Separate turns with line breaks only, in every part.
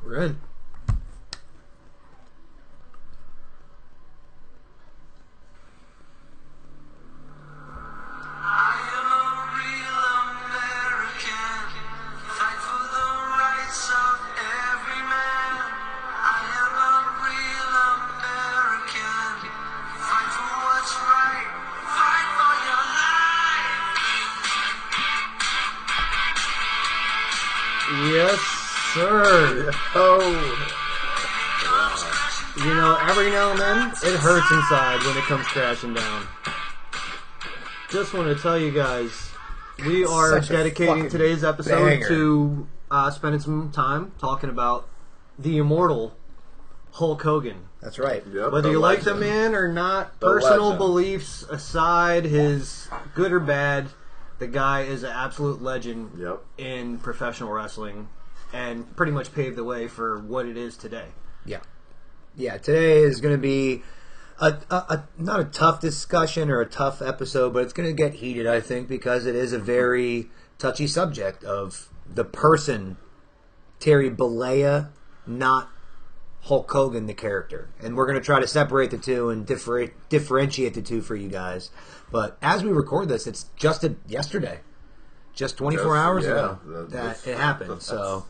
We're in. Yes, sir.
Oh.
You know, every now and then, it hurts inside when it comes crashing down. Just want to tell you guys, we are dedicating today's episode to spending some time talking about the immortal Hulk Hogan.
That's right.
Yep,
Whether you like the man or not, personal beliefs aside, his good or bad, the guy is an absolute legend in professional wrestling and pretty much paved the way for what it is today.
Yeah. Yeah, today is going to be not a tough discussion or a tough episode, but it's going to get heated, I think, because it is a very touchy subject of the person, Terry Bollea, not Hulk Hogan, the character. And we're going to try to separate the two and differentiate the two for you guys. But as we record this, it's just yesterday, just 24 hours ago that it happened. So,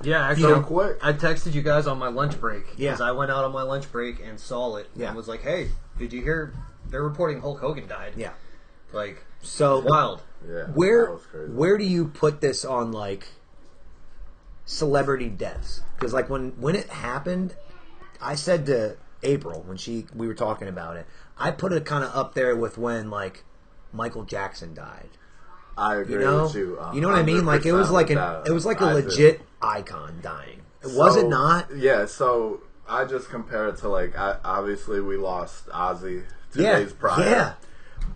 yeah, actually, quick. I texted you guys on my lunch break because I went out on my lunch break and saw it and was like, "Hey, did you hear? They're reporting Hulk Hogan died."
Yeah,
like
so
wild.
Yeah,
where do you put this on like celebrity deaths? Because like when it happened, I said to April when we were talking about it, I put it kind of up there with when like Michael Jackson died.
I agree with you.
You know what I mean? Like it was like a legit icon dying. Was it not?
Yeah. So I just compare it to like obviously we lost Ozzy 2 days prior. Yeah.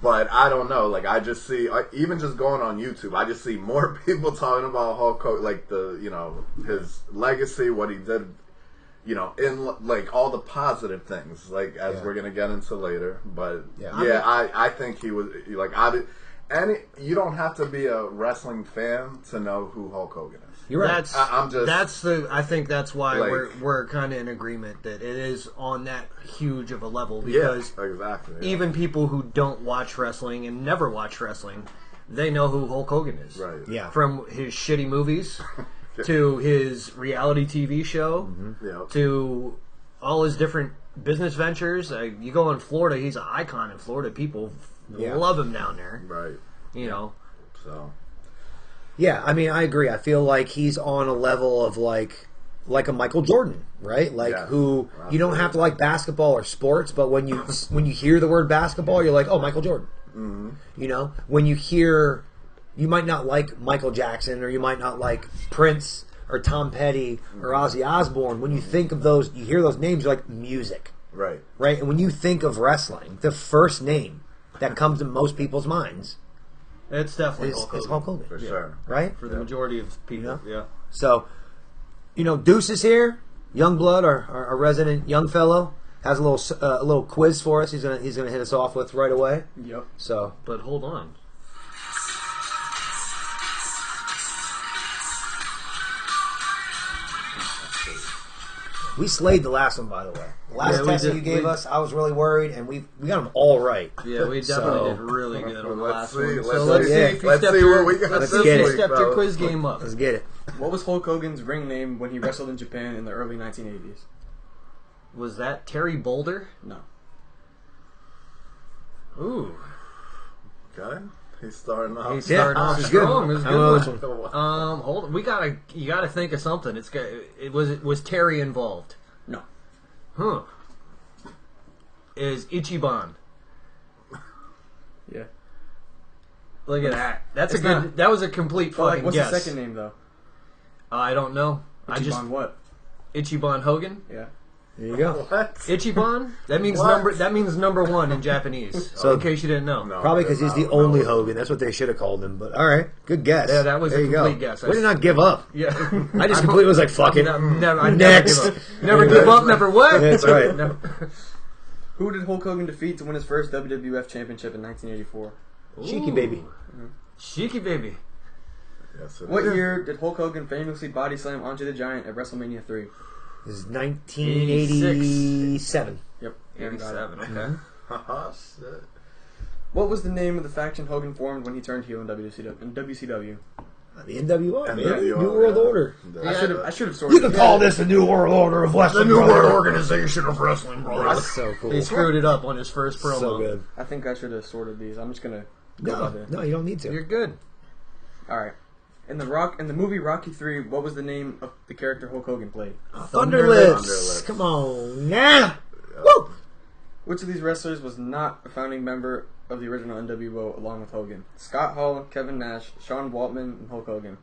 But I don't know. Like I just see even just going on YouTube, I just see more people talking about Hulk Hogan, like his legacy, what he did. You know, in like all the positive things, like as we're gonna get into later. But I think he was like and you don't have to be a wrestling fan to know who Hulk Hogan is.
You're right. I think that's why we're kind of in agreement that it is on that huge of a level because even people who don't watch wrestling and never watch wrestling, they know who Hulk Hogan is.
Right.
Yeah.
From his shitty movies to his reality TV show to all his different business ventures. You go in Florida, he's an icon in Florida. People love him down there.
Right.
You know.
So.
Yeah, I mean, I agree. I feel like he's on a level of like a Michael Jordan, right? Like who you don't have to like basketball or sports, but when you hear the word basketball, you're like, oh, Michael Jordan.
Mm-hmm.
You know, when you hear, you might not like Michael Jackson or you might not like Prince or Tom Petty or Ozzy Osbourne. When you think of those, you hear those names, you're like music,
right?
Right, and when you think of wrestling, the first name that comes to most people's minds.
It's definitely
Hulk Hogan.
For sure.
Right?
For the majority of people,
So, Deuce is here. Youngblood, our resident young fellow, has a little quiz for us. He's gonna hit us off with right away.
Yep.
So,
but hold on.
we slayed the last one, by the way. The last test that you gave us, I was really worried, and we got them all right.
Yeah, we definitely did really good on the last one.
Let's see if you stepped
your quiz game up.
Let's get it.
What was Hulk Hogan's ring name when he wrestled in Japan in the early 1980s?
Was that Terry Boulder?
No.
Ooh.
Okay. He's starting off.
He's starting off strong. It was a good
one.
Hold on. You gotta think of something. Was Terry involved?
No.
Huh. Is Ichiban?
Yeah.
Look at that. That was a complete fucking
what's
guess.
What's the second name though?
I don't know.
Ichiban what?
Ichiban Hogan.
Yeah.
There you go.
What?
Ichiban? That means number one in Japanese. So in case you didn't know.
No,
probably because he's the only Hogan. That's what they should have called him. But all right, good guess.
Yeah, that was a complete guess.
We did not give up.
Yeah,
I just completely was like, fuck it.
Next. Never give up. Never what?
That's right.
Who did Hulk Hogan defeat to win his first WWF Championship in 1984?
Cheeky Baby.
Cheeky Baby.
Yes,
What year did Hulk Hogan famously body slam Andre the Giant at WrestleMania 3?
This is 1987.
Yep.
87. Okay.
Oh, shit.
What was the name of the faction Hogan formed when he turned heel in WCW?
The NWO, man.
NWO,
New World Order.
I should have sorted.
You can call this the New World Order of Wrestling.
The New
brother.
World Organization of Wrestling, brother.
That's so cool.
He screwed it up on his first promo.
So good.
I think I should have sorted these. I'm just gonna go by the.
No, you don't need to.
You're good.
All right. In the movie Rocky 3, what was the name of the character Hulk Hogan played?
Thunderlips. Come on, now. Woo!
Which of these wrestlers was not a founding member of the original NWO along with Hogan? Scott Hall, Kevin Nash, Sean Waltman, and Hulk Hogan.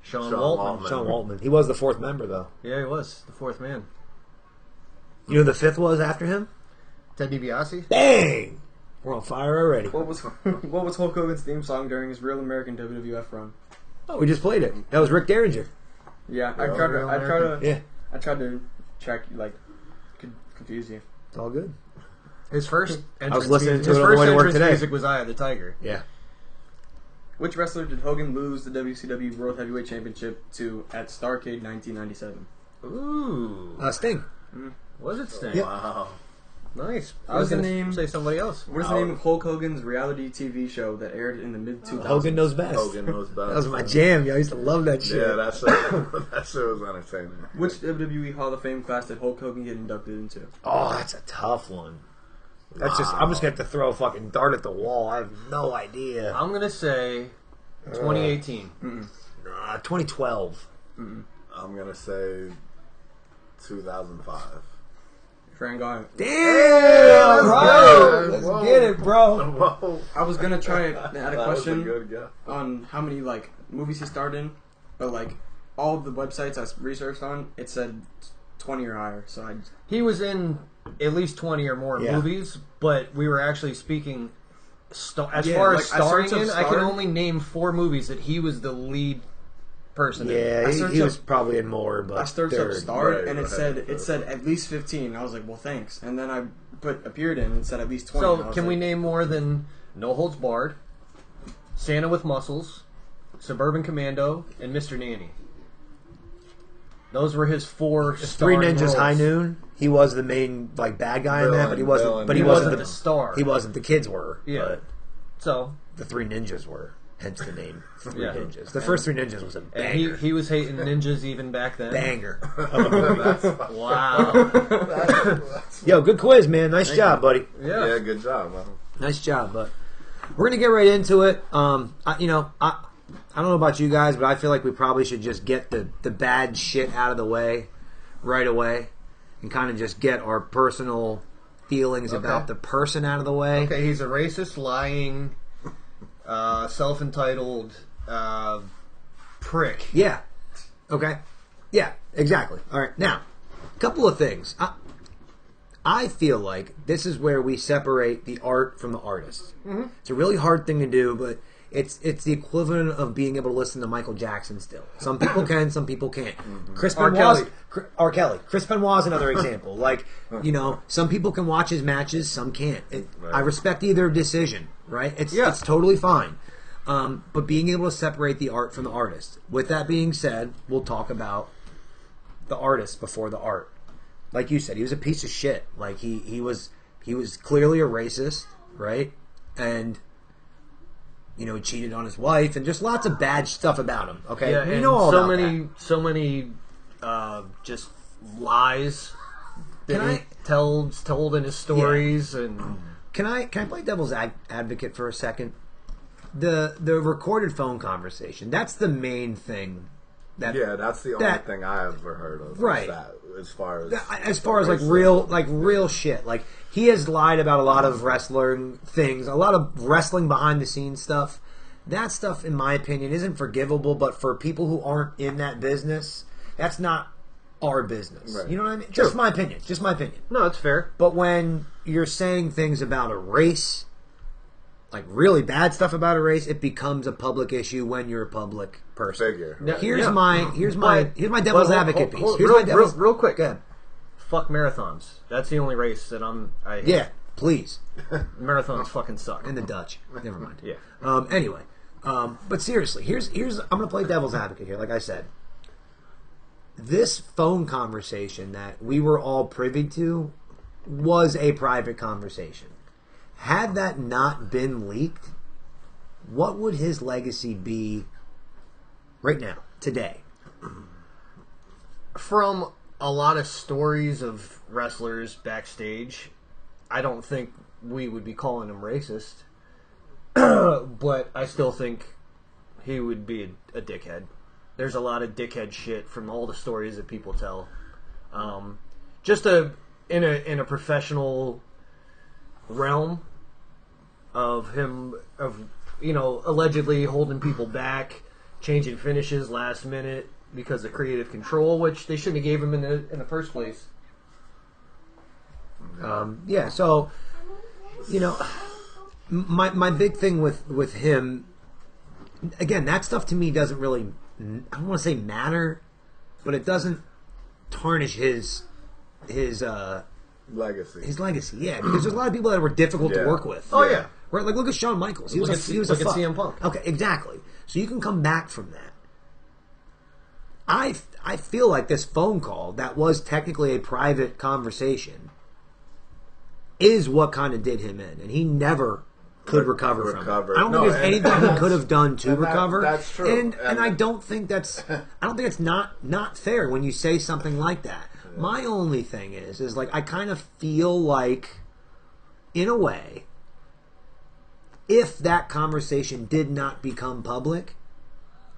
Sean Waltman.
Sean Waltman. He was the fourth member, though.
Yeah, he was the fourth man.
You know who the fifth was after him?
Ted DiBiase.
Bang! We're on fire already.
What was Hulk Hogan's theme song during his Real American WWF run?
Oh, we just played it. That was Rick Derringer.
Yeah, I tried to check, like, could confuse you.
It's all good.
His first entrance
I was listening
music,
to it
his
on the
first
way to work
entrance
today.
music was Eye of the Tiger.
Yeah.
Which wrestler did Hogan lose the WCW World Heavyweight Championship to at Starrcade 1997?
Ooh.
Sting.
Was it Sting?
Yep.
Wow.
Nice. I
What
was
was the
going to
name?
say somebody else.
What is the name of Hulk Hogan's reality TV show that aired in the mid-2000s?
Hogan Knows Best.
Hogan knows best.
That was my jam, yo. I used to love that shit.
Yeah, that shit was entertaining.
Which WWE Hall of Fame class did Hulk Hogan get inducted into?
Oh, that's a tough one. I'm just gonna have to throw a fucking dart at the wall. I have no idea.
I'm going to say 2018.
2012.
I'm gonna say 2005.
Fran got it.
Damn, bro. Let's
Whoa.
get it, bro.
Whoa.
I was gonna try and add a
That was a
question
good guess.
on how many like movies he starred in, but like all of the websites I researched on, it said 20 or higher. So I just,
He was in at least 20 or more
Yeah.
movies, but we were actually speaking as
Yeah,
far
like,
as
I
starring
searched
in.
up
I can
star-
only name 4 movies that he was the lead person in.
Yeah,
I
he
searched
was
up-
probably in more, but
I searched
third.
up starred
Right,
and it
right.
said at least 15. I was like, well, thanks. And then I put appeared in and said at least 20.
So,
and I was
can we
like,
name more than No Holds Barred, Santa with Muscles, Suburban Commando, and Mr. Nanny? Those were his 4
Three
starring
Ninjas
roles.
High Noon. He was the main like bad guy in that, but he wasn't.
Villain.
But
He
he
wasn't
wasn't
the
the
star.
He wasn't. The kids were.
Yeah.
But
So,
the Three Ninjas were. Hence the name. Three
Yeah.
Ninjas. The first Three Ninjas was a
and
banger.
he was hating ninjas even back then.
Banger.
Wow.
Yo, good quiz, man. Nice job, buddy.
Yeah, good job, man.
Nice job, but we're gonna get right into it. I don't know about you guys, but I feel like we probably should just get the bad shit out of the way right away, and kind of just get our personal feelings about the person out of the way.
Okay, he's a racist, lying, self-entitled prick.
Yeah. Okay. Yeah. Exactly. All right. Now, a couple of things. I feel like this is where we separate the art from the artist. Mm-hmm. It's a really hard thing to do, but it's the equivalent of being able to listen to Michael Jackson still. Some people can, some people can't. Chris Benoit, R. Kelly. Chris Benoit is another example. Like, some people can watch his matches, some can't. I respect either decision, right? It's totally fine. But being able to separate the art from the artist. With that being said, we'll talk about the artist before the art. Like you said, he was a piece of shit. Like he was clearly a racist, right? And he cheated on his wife and just lots of bad stuff about him. Okay,
Yeah,
we
and
know all
so
about
many,
that.
so many, just lies that he told in his stories, and
Can I play devil's advocate for a second? The recorded phone conversation. That's the main thing.
That's the only thing I ever heard of.
Right.
That,
as far as like real shit. Like he has lied about a lot of wrestling things, a lot of wrestling behind the scenes stuff. That stuff, in my opinion, isn't forgivable. But for people who aren't in that business, that's not our business.
Right.
You know what I mean? Just my opinion. Just my opinion.
no, it's fair.
But when you're saying things about a race, like really bad stuff about a race, it becomes a public issue when you're a public person.
Figure.
Yeah.
Here's my devil's
But
advocate piece. Here's
real,
my devil's
real quick.
Go ahead.
Fuck marathons. That's the only race that I hate.
Yeah, please.
Marathons fucking suck.
And the Dutch. Never mind.
Yeah.
Anyway, But seriously, here's I'm going to play devil's advocate here. Like I said, this phone conversation that we were all privy to was a private conversation. Had that not been leaked, what would his legacy be right now, today?
From a lot of stories of wrestlers backstage, I don't think we would be calling him racist. But I still think he would be a dickhead. There's a lot of dickhead shit from all the stories that people tell. In a professional realm of him, allegedly holding people back, changing finishes last minute because of creative control, which they shouldn't have gave him in the first place.
So my big thing with him, again, that stuff to me doesn't really, I don't want to say matter, but it doesn't tarnish his
legacy.
His legacy, yeah, because there's a lot of people that were difficult to work with.
Oh yeah,
right. Like look at Shawn Michaels. He was
at CM Punk.
Okay, exactly. So you can come back from that. I feel like this phone call that was technically a private conversation is what kind of did him in, and he never could recover from it. I don't think there's anything he could have done to recover.
That's true.
And I don't think that's not fair when you say something like that. Yeah. My only thing is like I kind of feel like, in a way, if that conversation did not become public,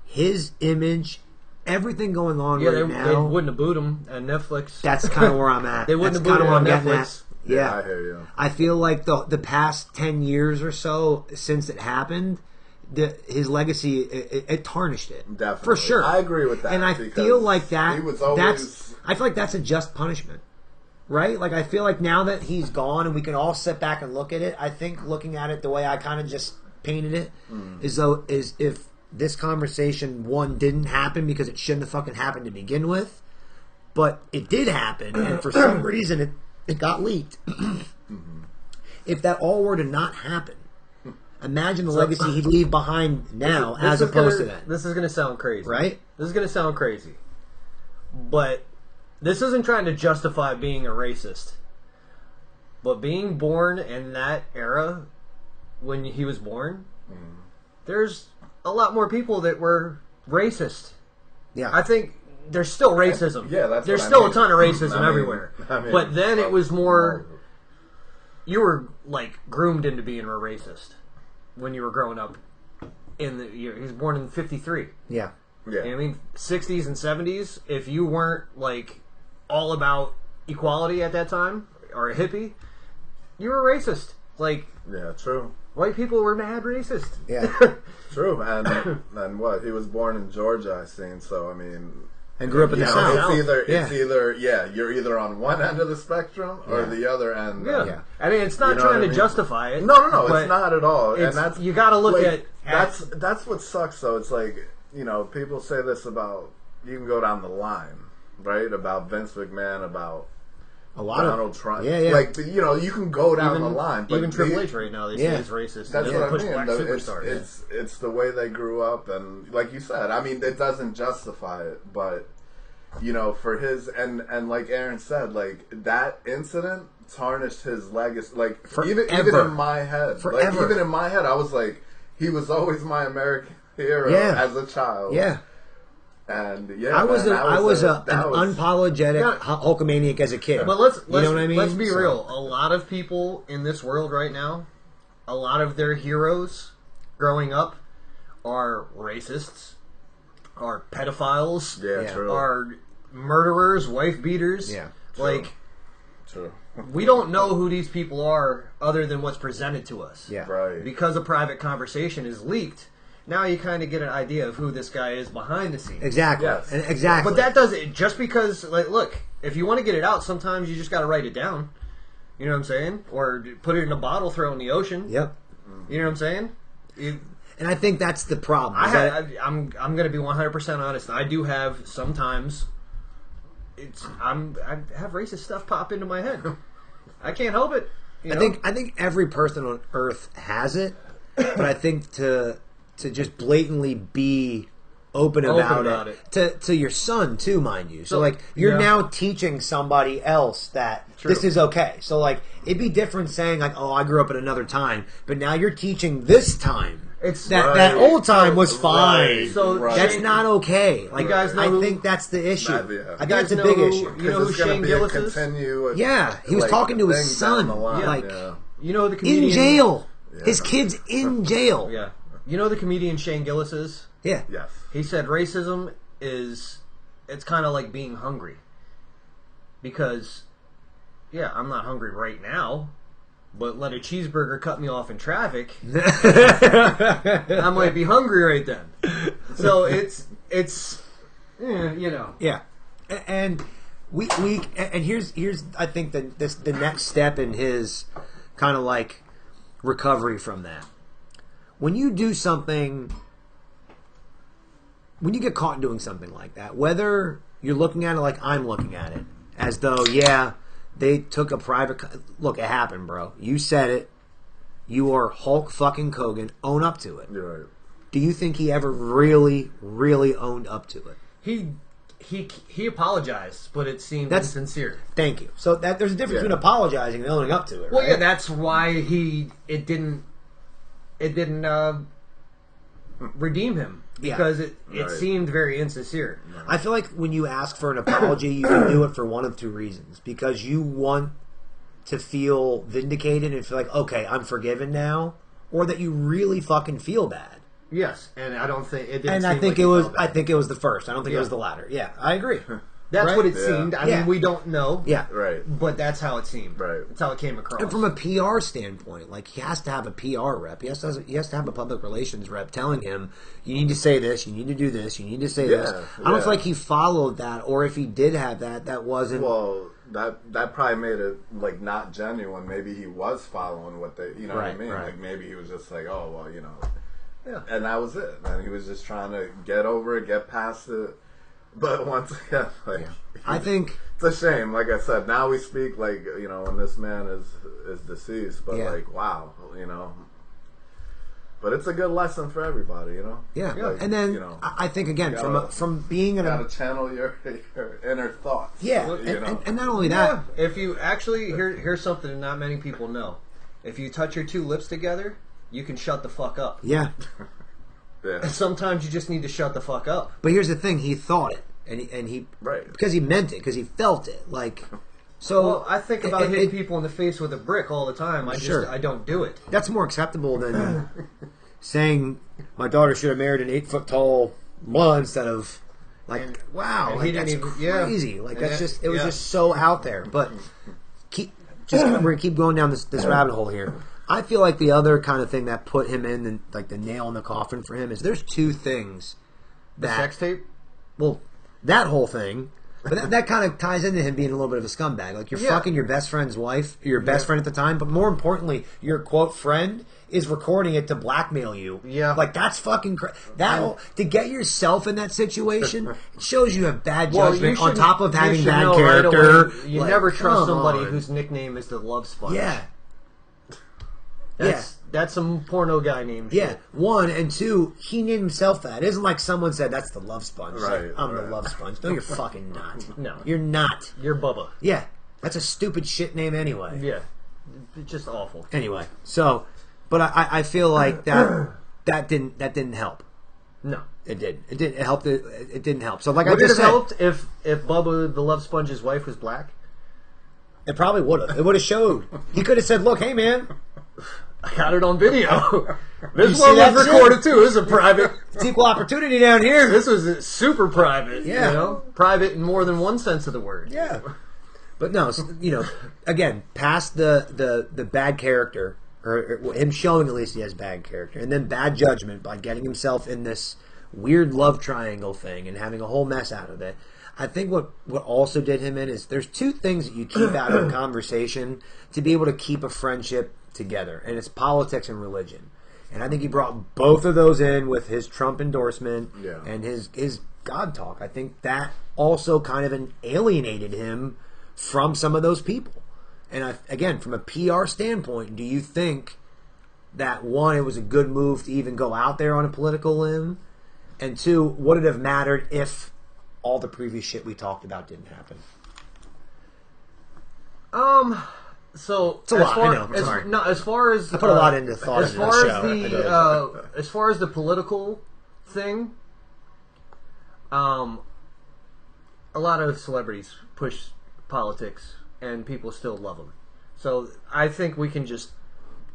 his image, everything going on right now,
they wouldn't have booed him on Netflix.
That's kind of where I'm at.
They wouldn't have booed him on Netflix.
Yeah,
I hear you.
I feel like the past 10 years or so since it happened, his legacy it tarnished it.
Definitely,
for sure.
I agree with that.
And I feel like that.
He was always...
I feel like that's a just punishment, right? Like I feel like now that he's gone and we can all sit back and look at it. I think looking at it the way I kind of just painted it is if this conversation didn't happen because it shouldn't have fucking happened to begin with, but it did happen, and for some reason it got leaked. If that all were to not happen, imagine the legacy he'd leave behind now as opposed to that.
This is going to sound crazy.
Right?
This is going to sound crazy. But this isn't trying to justify being a racist. But being born in that era, when he was born, there's a lot more people that were racist.
Yeah.
I think there's still racism. There's
a
ton of racism everywhere. But then it was more... You were, like, groomed into being a racist when you were growing up in the year. He was born in 53.
Yeah.
Yeah.
You know what I mean? 60s and 70s, if you weren't, like, all about equality at that time, or a hippie, you were racist. Like...
Yeah, true.
White people were mad racist.
Yeah.
True. And what? He was born in Georgia, I seen, so, I mean...
And grew up in the South.
It's either you're either on one end of the spectrum or the other end.
Yeah. I mean, it's not trying to justify it.
No, it's not at all. And that's
you got to look
like,
at
that's what sucks. Though it's like people say this about you can go down the line, right? About Vince McMahon, about
a lot
Donald Trump.
Yeah.
Like you can go down the line. But
even Triple H right now, they say he's racist.
That's what I mean.
Black superstars.
It's the way they grew up, and like you said, I mean, it doesn't justify it, but. For his and like Aaron said, like that incident tarnished his legacy. Like even in my head, I was like, he was always my American hero as a child.
Yeah,
and
I was an unapologetic Hulkamaniac as a kid.
But let's
you know what I mean?
Let's be real. A lot of people in this world right now, a lot of their heroes growing up are racists. Are pedophiles,
true.
Are murderers, wife beaters.
Yeah,
true. Like,
true.
We don't know who these people are other than what's presented to us.
Yeah,
right.
Because a private conversation is leaked, now you kind of get an idea of who this guy is behind the scenes.
Exactly.
Yes.
Exactly.
But that doesn't just because. Like, look, if you want to get it out, sometimes you just got to write it down. You know what I'm saying? Or put it in a bottle, throw it in the ocean.
Yep.
You know what I'm saying?
And I think that's the problem.
I'm going to be 100% honest. I do have sometimes. I have racist stuff pop into my head. I can't help it.
I think every person on Earth has it, but I think to to just blatantly be open about it. To your son too, mind you. So like you're now teaching somebody else that this is okay. So like it'd be different saying like, oh, I grew up at another time, but now you're teaching this time. It's that old time was fine. So that's not okay. Like, you guys know, I think that's the issue. I think that's a big issue.
You know who Shane Gillis is?
Yeah, he was talking to his son. Like,
you know the comedian
in jail. His kid's in jail.
Yeah. You know the comedian Shane Gillis is?
Yeah.
Yes.
He said racism it's kind of like being hungry. Because, I'm not hungry right now. But let a cheeseburger cut me off in traffic, I might be hungry right then. So it's you know.
Yeah, and we and here's I think the next step in his kind of like recovery from that. When you do something, when you get caught doing something like that, whether you're looking at it like I'm looking at it, as though they took a private... Look, it happened, bro. You said it. You are Hulk fucking Hogan. Own up to it.
You're right.
Do you think he ever really, really owned up to it?
He apologized, but it seemed insincere.
Thank you. So there's a difference between apologizing and owning up to it, right?
Well, yeah, that's why it didn't redeem him. Because it seemed very insincere.
I feel like when you ask for an apology, you can do it for one of two reasons. Because you want to feel vindicated and feel like, okay, I'm forgiven now. Or that you really fucking feel bad.
Yes, and I don't think it didn't
and
seem
I think
like
it was. I think it was the first. I don't think it was the latter. Yeah, I agree.
That's what it seemed. I mean, we don't know.
Yeah,
right.
But that's how it seemed.
Right.
That's how it came across.
And from a PR standpoint, like he has to have a PR rep. He has to have a public relations rep telling him, "You need to say this. You need to do this. You need to say this." I don't feel like he followed that, or if he did have that, that wasn't.
Well, that probably made it like not genuine. Maybe he was following what they, you know what I mean? Like maybe he was just like, oh well, you know. Yeah. And that was it. And he was just trying to get over it, get past it. But once again, like,
I think
it's a shame. Like I said, now we speak like, you know, when this man is deceased. But like, wow, you know. But it's a good lesson for everybody, you know.
Yeah.
Like,
and then
you know,
I think again from being in
gotta channel your inner thoughts.
Yeah. And not only that,
if you actually here's something not many people know. If you touch your two lips together, you can shut the fuck up.
Yeah.
Yeah.
Sometimes you just need to shut the fuck up.
But here's the thing: he thought it, and he because he meant it, because he felt it. Like, so
well, I think about hitting people in the face with a brick all the time. I don't do it.
That's more acceptable than saying my daughter should have married an 8-foot-tall blah instead of like wow, like, that's crazy. Like that's just it was just so out there. But we're gonna keep going down this rabbit hole here. I feel like the other kind of thing that put him in, like the nail in the coffin for him, is there's two things.
The sex tape?
Well, that whole thing. But that kind of ties into him being a little bit of a scumbag. Like, you're fucking your best friend's wife, your best friend at the time, but more importantly, your, quote, friend is recording it to blackmail you.
Yeah.
Like, that's fucking crazy. To get yourself in that situation, it shows you have bad judgment on top of having bad character.
Right, you never trust somebody whose nickname is the Love Sponge.
Yeah.
That's some porno guy named
shit. One, and two, he named himself that. It isn't like someone said, that's the Love Sponge.
Right,
like, I'm the Love Sponge. No, you're fucking not.
No.
You're not.
You're Bubba.
Yeah. That's a stupid shit name anyway.
Yeah. It's just awful.
Anyway, so, but I feel like that didn't help.
No.
It did. It helped. It didn't help. So like
would
I just
said. Would it have helped if Bubba the Love Sponge's wife was black?
It probably would have. It would have showed. He could have said, look, hey man,
I got it on video. This one was recorded too. This is a private.
It's equal opportunity down here.
This was super private.
Yeah.
You know? Private in more than one sense of the word.
Yeah. But no, you know, again, past the bad character, or him showing at least he has bad character, and then bad judgment by getting himself in this weird love triangle thing and having a whole mess out of it. I think what also did him in is there's two things that you keep out of a conversation to be able to keep a friendship together, and it's politics and religion. And I think he brought both of those in with his Trump endorsement and his God talk. I think that also kind of alienated him from some of those people. And again, from a PR standpoint, do you think that, one, it was a good move to even go out there on a political limb, and two, would it have mattered if all the previous shit we talked about didn't happen?
So
it's a lot. I know. Sorry.
As far as
I put a lot into thought.
As far as as far as the political thing, a lot of celebrities push politics, and people still love them. So I think we can just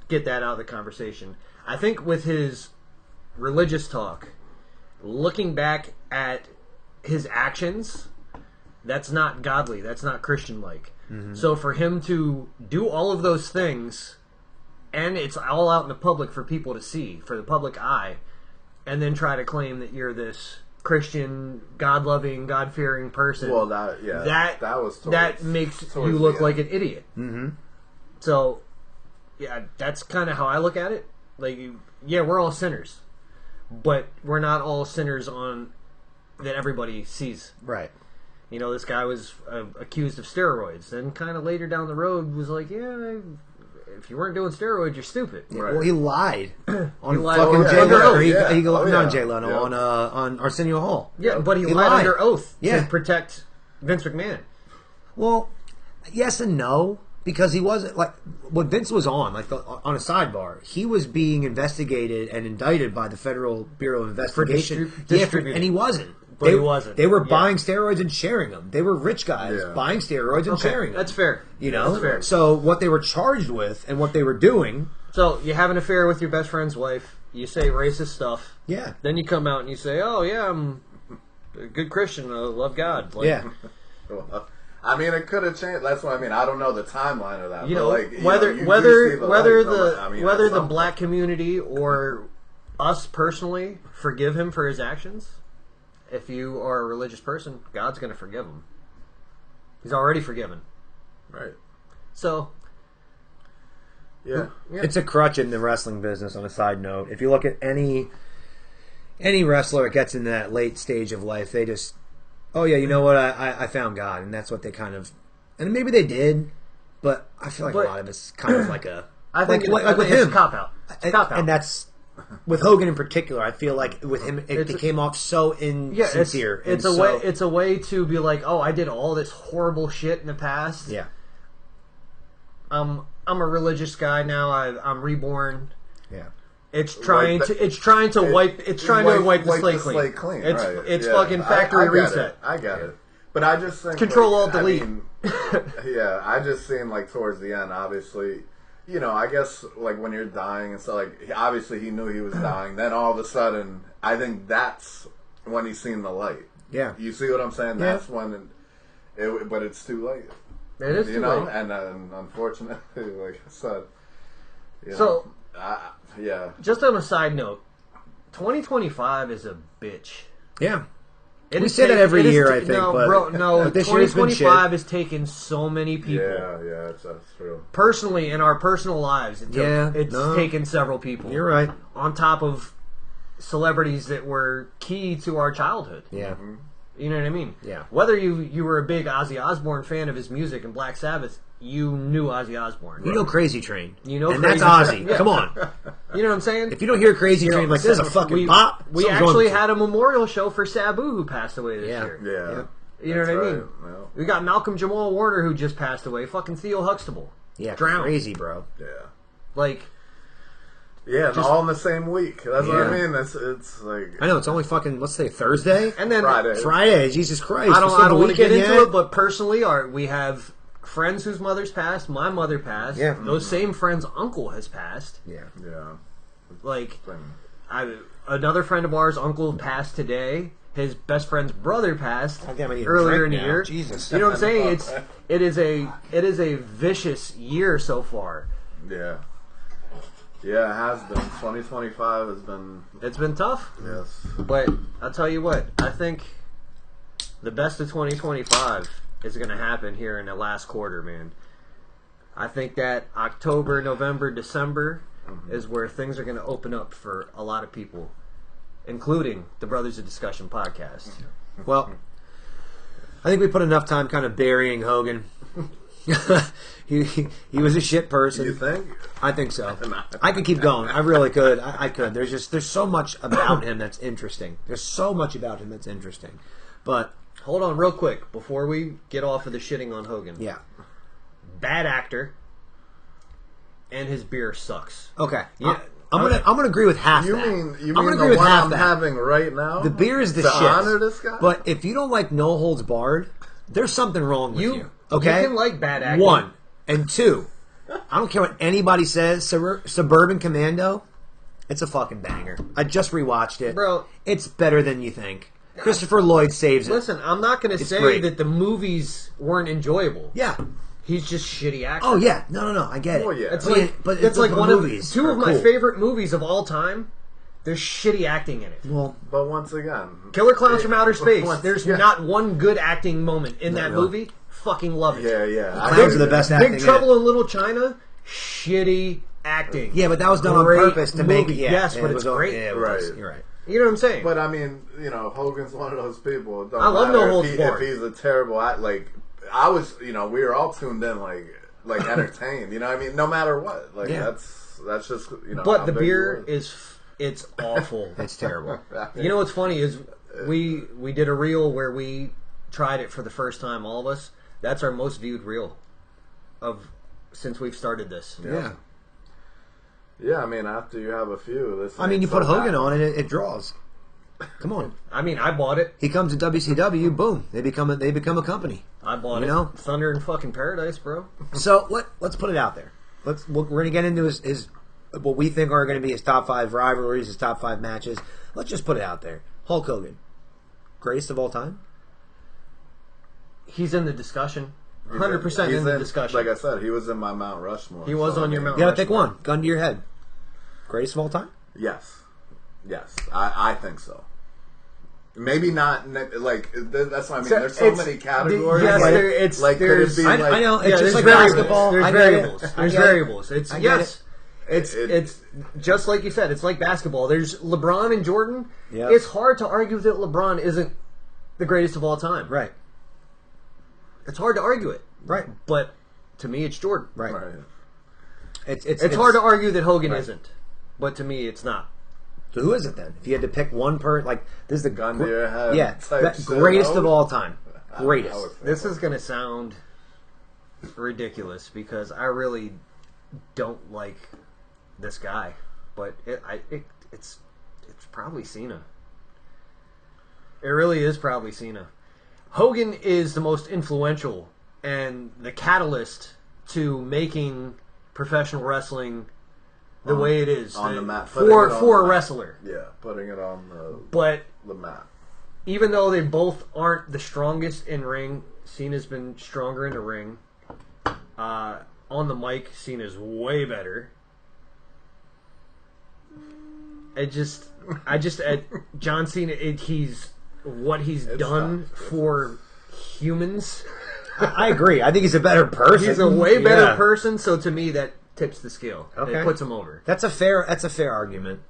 get that out of the conversation. I think with his religious talk, looking back at his actions, that's not godly. That's not Christian-like. Mm-hmm. So for him to do all of those things, and it's all out in the public for people to see, for the public eye, and then try to claim that you're this Christian, God-loving, God-fearing person.
Well, that
makes you look like an idiot. Mm-hmm. So, yeah, that's kind of how I look at it. Like, yeah, we're all sinners, but we're not all sinners on that everybody sees.
Right.
You know, this guy was accused of steroids, and kind of later down the road was like, yeah, if you weren't doing steroids, you're stupid.
Yeah, right. Well, he lied on fucking Jay Leno on Arsenio Hall.
Yeah, but he lied under oath to protect Vince McMahon.
Well, yes and no, because he wasn't like what Vince was on. Like on a sidebar, he was being investigated and indicted by the Federal Bureau of Investigation, and he wasn't.
But he wasn't.
They were buying steroids and sharing them. They were rich guys buying steroids and sharing them.
That's fair.
You know?
That's fair.
So what they were charged with and what they were doing...
So you have an affair with your best friend's wife. You say racist stuff.
Yeah.
Then you come out and you say, oh, yeah, I'm a good Christian. I love God.
Like, yeah.
I mean, it could have changed. That's what I mean. I don't know the timeline of that.
You know,
like,
whether the black community or us personally forgive him for his actions... If you are a religious person, God's going to forgive him. He's already forgiven.
Right.
So,
yeah. It's a crutch in the wrestling business, on a side note. If you look at any wrestler that gets in that late stage of life, they just, oh yeah, you know what, I found God. And that's what they kind of, and maybe they did, but I feel like a lot of it's kind of like a,
I think like with him, it's a cop-out.
And that's, with Hogan in particular, I feel like with him it came off so insincere.
It's a way to be like, oh, I did all this horrible shit in the past.
Yeah.
I'm a religious guy now. I'm reborn.
Yeah.
It's trying to wipe the slate clean. It's fucking factory reset.
I get it. But I just think
Control Alt Delete.
Yeah, I just seen like towards the end, obviously. You know, I guess, like, when you're dying and stuff, like, obviously he knew he was dying. Then all of a sudden, I think that's when he's seen the light.
Yeah.
You see what I'm saying?
Yeah.
That's when but it's too late.
It is too late.
And unfortunately, like I said,
so,
yeah.
Just on a side note, 2025 is a bitch.
Yeah. We say that every year, I think.
No, this 2025 has taken so many people.
Yeah, that's true.
Personally, in our personal lives, it's taken several people.
You're right.
On top of celebrities that were key to our childhood.
Yeah.
Mm-hmm.
You know what I mean?
Yeah.
Whether you were a big Ozzy Osbourne fan of his music and Black Sabbath, you knew Ozzy Osbourne.
You know Crazy Train.
And
that's Ozzy. Come on.
You know what I'm saying?
If you don't hear Crazy Train, like, there's a fucking pop.
We actually had a memorial show for Sabu, who passed away this year.
Yeah.
You know what I mean? Well, we got Malcolm Jamal Warner, who just passed away. Fucking Theo Huxtable.
Yeah,
drowned.
Crazy, bro.
Yeah.
Like...
Yeah, and all in the same week. That's what I mean. It's like...
I know, it's only fucking, let's say, Thursday?
And then...
Friday, Jesus Christ.
I don't want to get into it, but personally, we have... friends whose mothers passed. My mother passed.
Yeah.
Those same friends' uncle has passed.
Yeah.
Like, another friend of ours' uncle passed today. His best friend's brother passed earlier in the year.
Jesus.
You know what I'm saying? It is a vicious year so far.
Yeah. Yeah, it has been. 2025 has been...
It's been tough.
Yes.
But I'll tell you what. I think the best of 2025 is going to happen here in the last quarter, man. I think that October, November, December is where things are going to open up for a lot of people, including the Brothers of Discussion podcast.
Well, I think we put enough time kind of burying Hogan. he was a shit person.
You think?
I think so. I could keep going. I really could. I could. There's so much about him that's interesting. There's so much about him that's interesting. But
hold on, real quick, before we get off of the shitting on Hogan.
Yeah.
Bad actor, and his beer sucks.
Okay. Yeah. I'm gonna agree with half that.
You mean the one I'm having right now?
The beer is the
to
shit.
honor this guy?
But if you don't like No Holds Barred, there's something wrong with you. Okay?
You can like bad acting.
1. And 2, I don't care what anybody says, Suburban Commando, it's a fucking banger. I just rewatched it.
Bro.
It's better than you think. Christopher Lloyd saves it.
Listen, I'm not going to say
great.
that the movies weren't enjoyable.
Yeah.
He's just shitty acting.
Oh, yeah. No. I get it.
Oh, yeah.
It's
But
like,
but
it's like one of
movies
two
are
of my
cool.
favorite movies of all time. There's shitty acting in it.
Well,
But once again,
Killer Clowns from Outer Space. There's
again.
not one good acting moment in that
really.
movie. Fucking love it.
Yeah.
Clowns are the best acting
Big
in
Trouble
it.
in Little China. Shitty acting.
Yeah, but that was done
Great
on purpose to make...
movie.
Yeah,
Yes, but
it
it's
was
great.
Yeah, it
Right.
was. You're right.
You know what I'm saying?
But I mean, Hogan's one of those people. It don't
I love
matter
No Holds
if
Barred.
he's a terrible act. Like I was, we were all tuned in, like entertained. You know what I mean? No matter what. Like that's just
but
how
the
big
beer
he was.
it's awful.
It's terrible.
You know what's funny is we did a reel where we tried it for the first time, all of us. That's our most viewed reel since we've started this.
Yeah.
Yeah, I mean, after you have a few, this.
I mean, you put Hogan on and it draws. Come on.
I mean, I bought it.
He comes to WCW, boom, they become a company.
I bought it.
know?
Thunder in fucking Paradise, bro.
So let's put it out there. We're gonna get into his what we think are going to be his top 5 rivalries, his top 5 matches. Let's just put it out there. Hulk Hogan, greatest of all time.
He's in the discussion. 100% in the discussion.
Like I said, he was in my Mount Rushmore.
He was on your Mount
You gotta
Rushmore.
pick one. Gun to your head. Greatest of all time.
Yes, I think so. Maybe not like that's what I mean. There's so many categories.
Yes,
like,
it's
like could
there's.
it be
I know. It's
Yeah,
just
there's
like
variables.
basketball.
There's
I get
variables.
it.
There's
I get it.
variables. It's
I get
yes.
it.
It's just like you said. It's like basketball. There's LeBron and Jordan.
Yep.
It's hard to argue that LeBron isn't the greatest of all time.
Right.
It's hard to argue it.
Right.
But to me, it's Jordan.
Right.
Right.
It's hard to argue that Hogan isn't. But to me, it's not.
So who is it then? If you had to pick one per, like this is the
Gun to your head.
Yeah,
type shit.
greatest of all time. Greatest.
I would say
This is going to sound ridiculous because I really don't like this guy. But it's probably Cena. It really is probably Cena. Hogan is the most influential and the catalyst to making professional wrestling the way it is
on the mat
for
the
a
mat.
wrestler.
Yeah, putting it on
But
the mat.
even though they both aren't the strongest in ring, Cena's been stronger in the ring. On the mic, Cena's way better. John Cena, he's done for humans.
I agree. I think he's a better person.
He's a way better
Yeah.
person. So to me, that tips the scale.
Okay.
It puts him over.
That's a fair argument.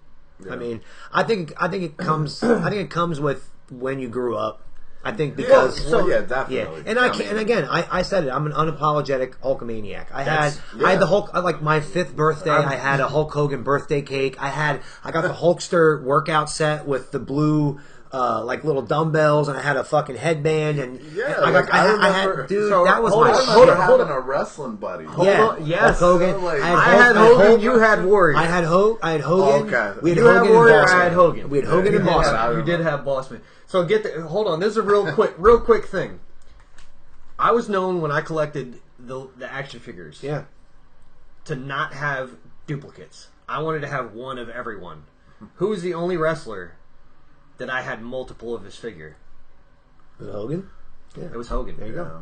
Yeah.
I mean, I think it comes with when you grew up. I think because
Yeah, definitely.
and I said it. I'm an unapologetic Hulkamaniac. I had
yeah.
the Hulk. Like my 5th birthday, I had a Hulk Hogan birthday cake. I got the Hulkster workout set with the blue. Like little dumbbells, and I had a fucking headband, and
Yeah,
I
remember.
had, dude,
So,
that was
hold
my
on,
shit.
hold on.
having a wrestling buddy.
Yes.
Hulk Hogan.
Like,
I had Hogan. You had Warrior.
I had Hogan.
Okay.
We had
You had
Hogan
Warrior.
and Bossman.
I had Hogan.
We had Hogan and
Yeah.
Bossman.
You did have Bossman. So hold on. This is a real quick thing. I was known when I collected the action figures
Yeah.
to not have duplicates. I wanted to have one of everyone. Who was the only wrestler that I had multiple of his figure?
Was it Hogan? Yeah.
It was Hogan.
There you
Yeah.
go.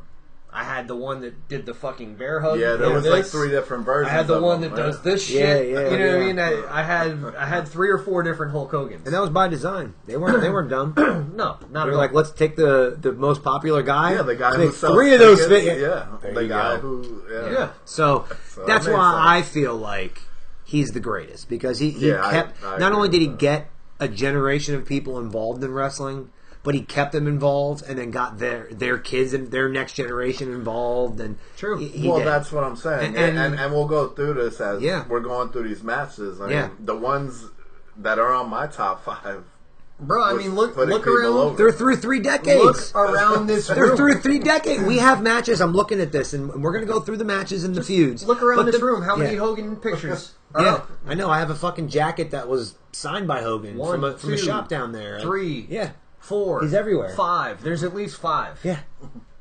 I had the one that did the fucking bear hug.
Yeah, there
and
was
this.
like 3 different versions.
I had the
of
one
them,
that does
right?
this
Yeah,
shit.
yeah,
you know what I
yeah.
mean? I had 3 or 4 different Hulk Hogans.
And that was by design. They weren't dumb.
No, not
They
at
were
all.
like, let's take the most popular guy.
Yeah, the guy
let's
who
make
sells
3 of those
tickets.
figures.
Yeah,
There
the
you
guy
go.
who.
Yeah.
So
So
that's
that
why
makes
I
sense.
feel like he's the greatest because he
Yeah,
kept.
I
not
agree
only did he
with that.
get a generation of people involved in wrestling, but he kept them involved and then got their kids and their next generation involved. And
true.
That's what I'm saying. And we'll go through this as we're going through these matches. I mean, the ones that are on my top 5.
Bro, I mean, look around.
They're through 3 decades.
Look around this room.
They're through 3 decades. We have matches. I'm looking at this, and we're going to go through the matches and the feuds.
Look around this room. How many Hogan pictures are up?
I know. I have a fucking jacket that was signed by Hogan from a shop down there.
3.
Yeah.
4.
He's everywhere.
5. There's at least 5.
Yeah.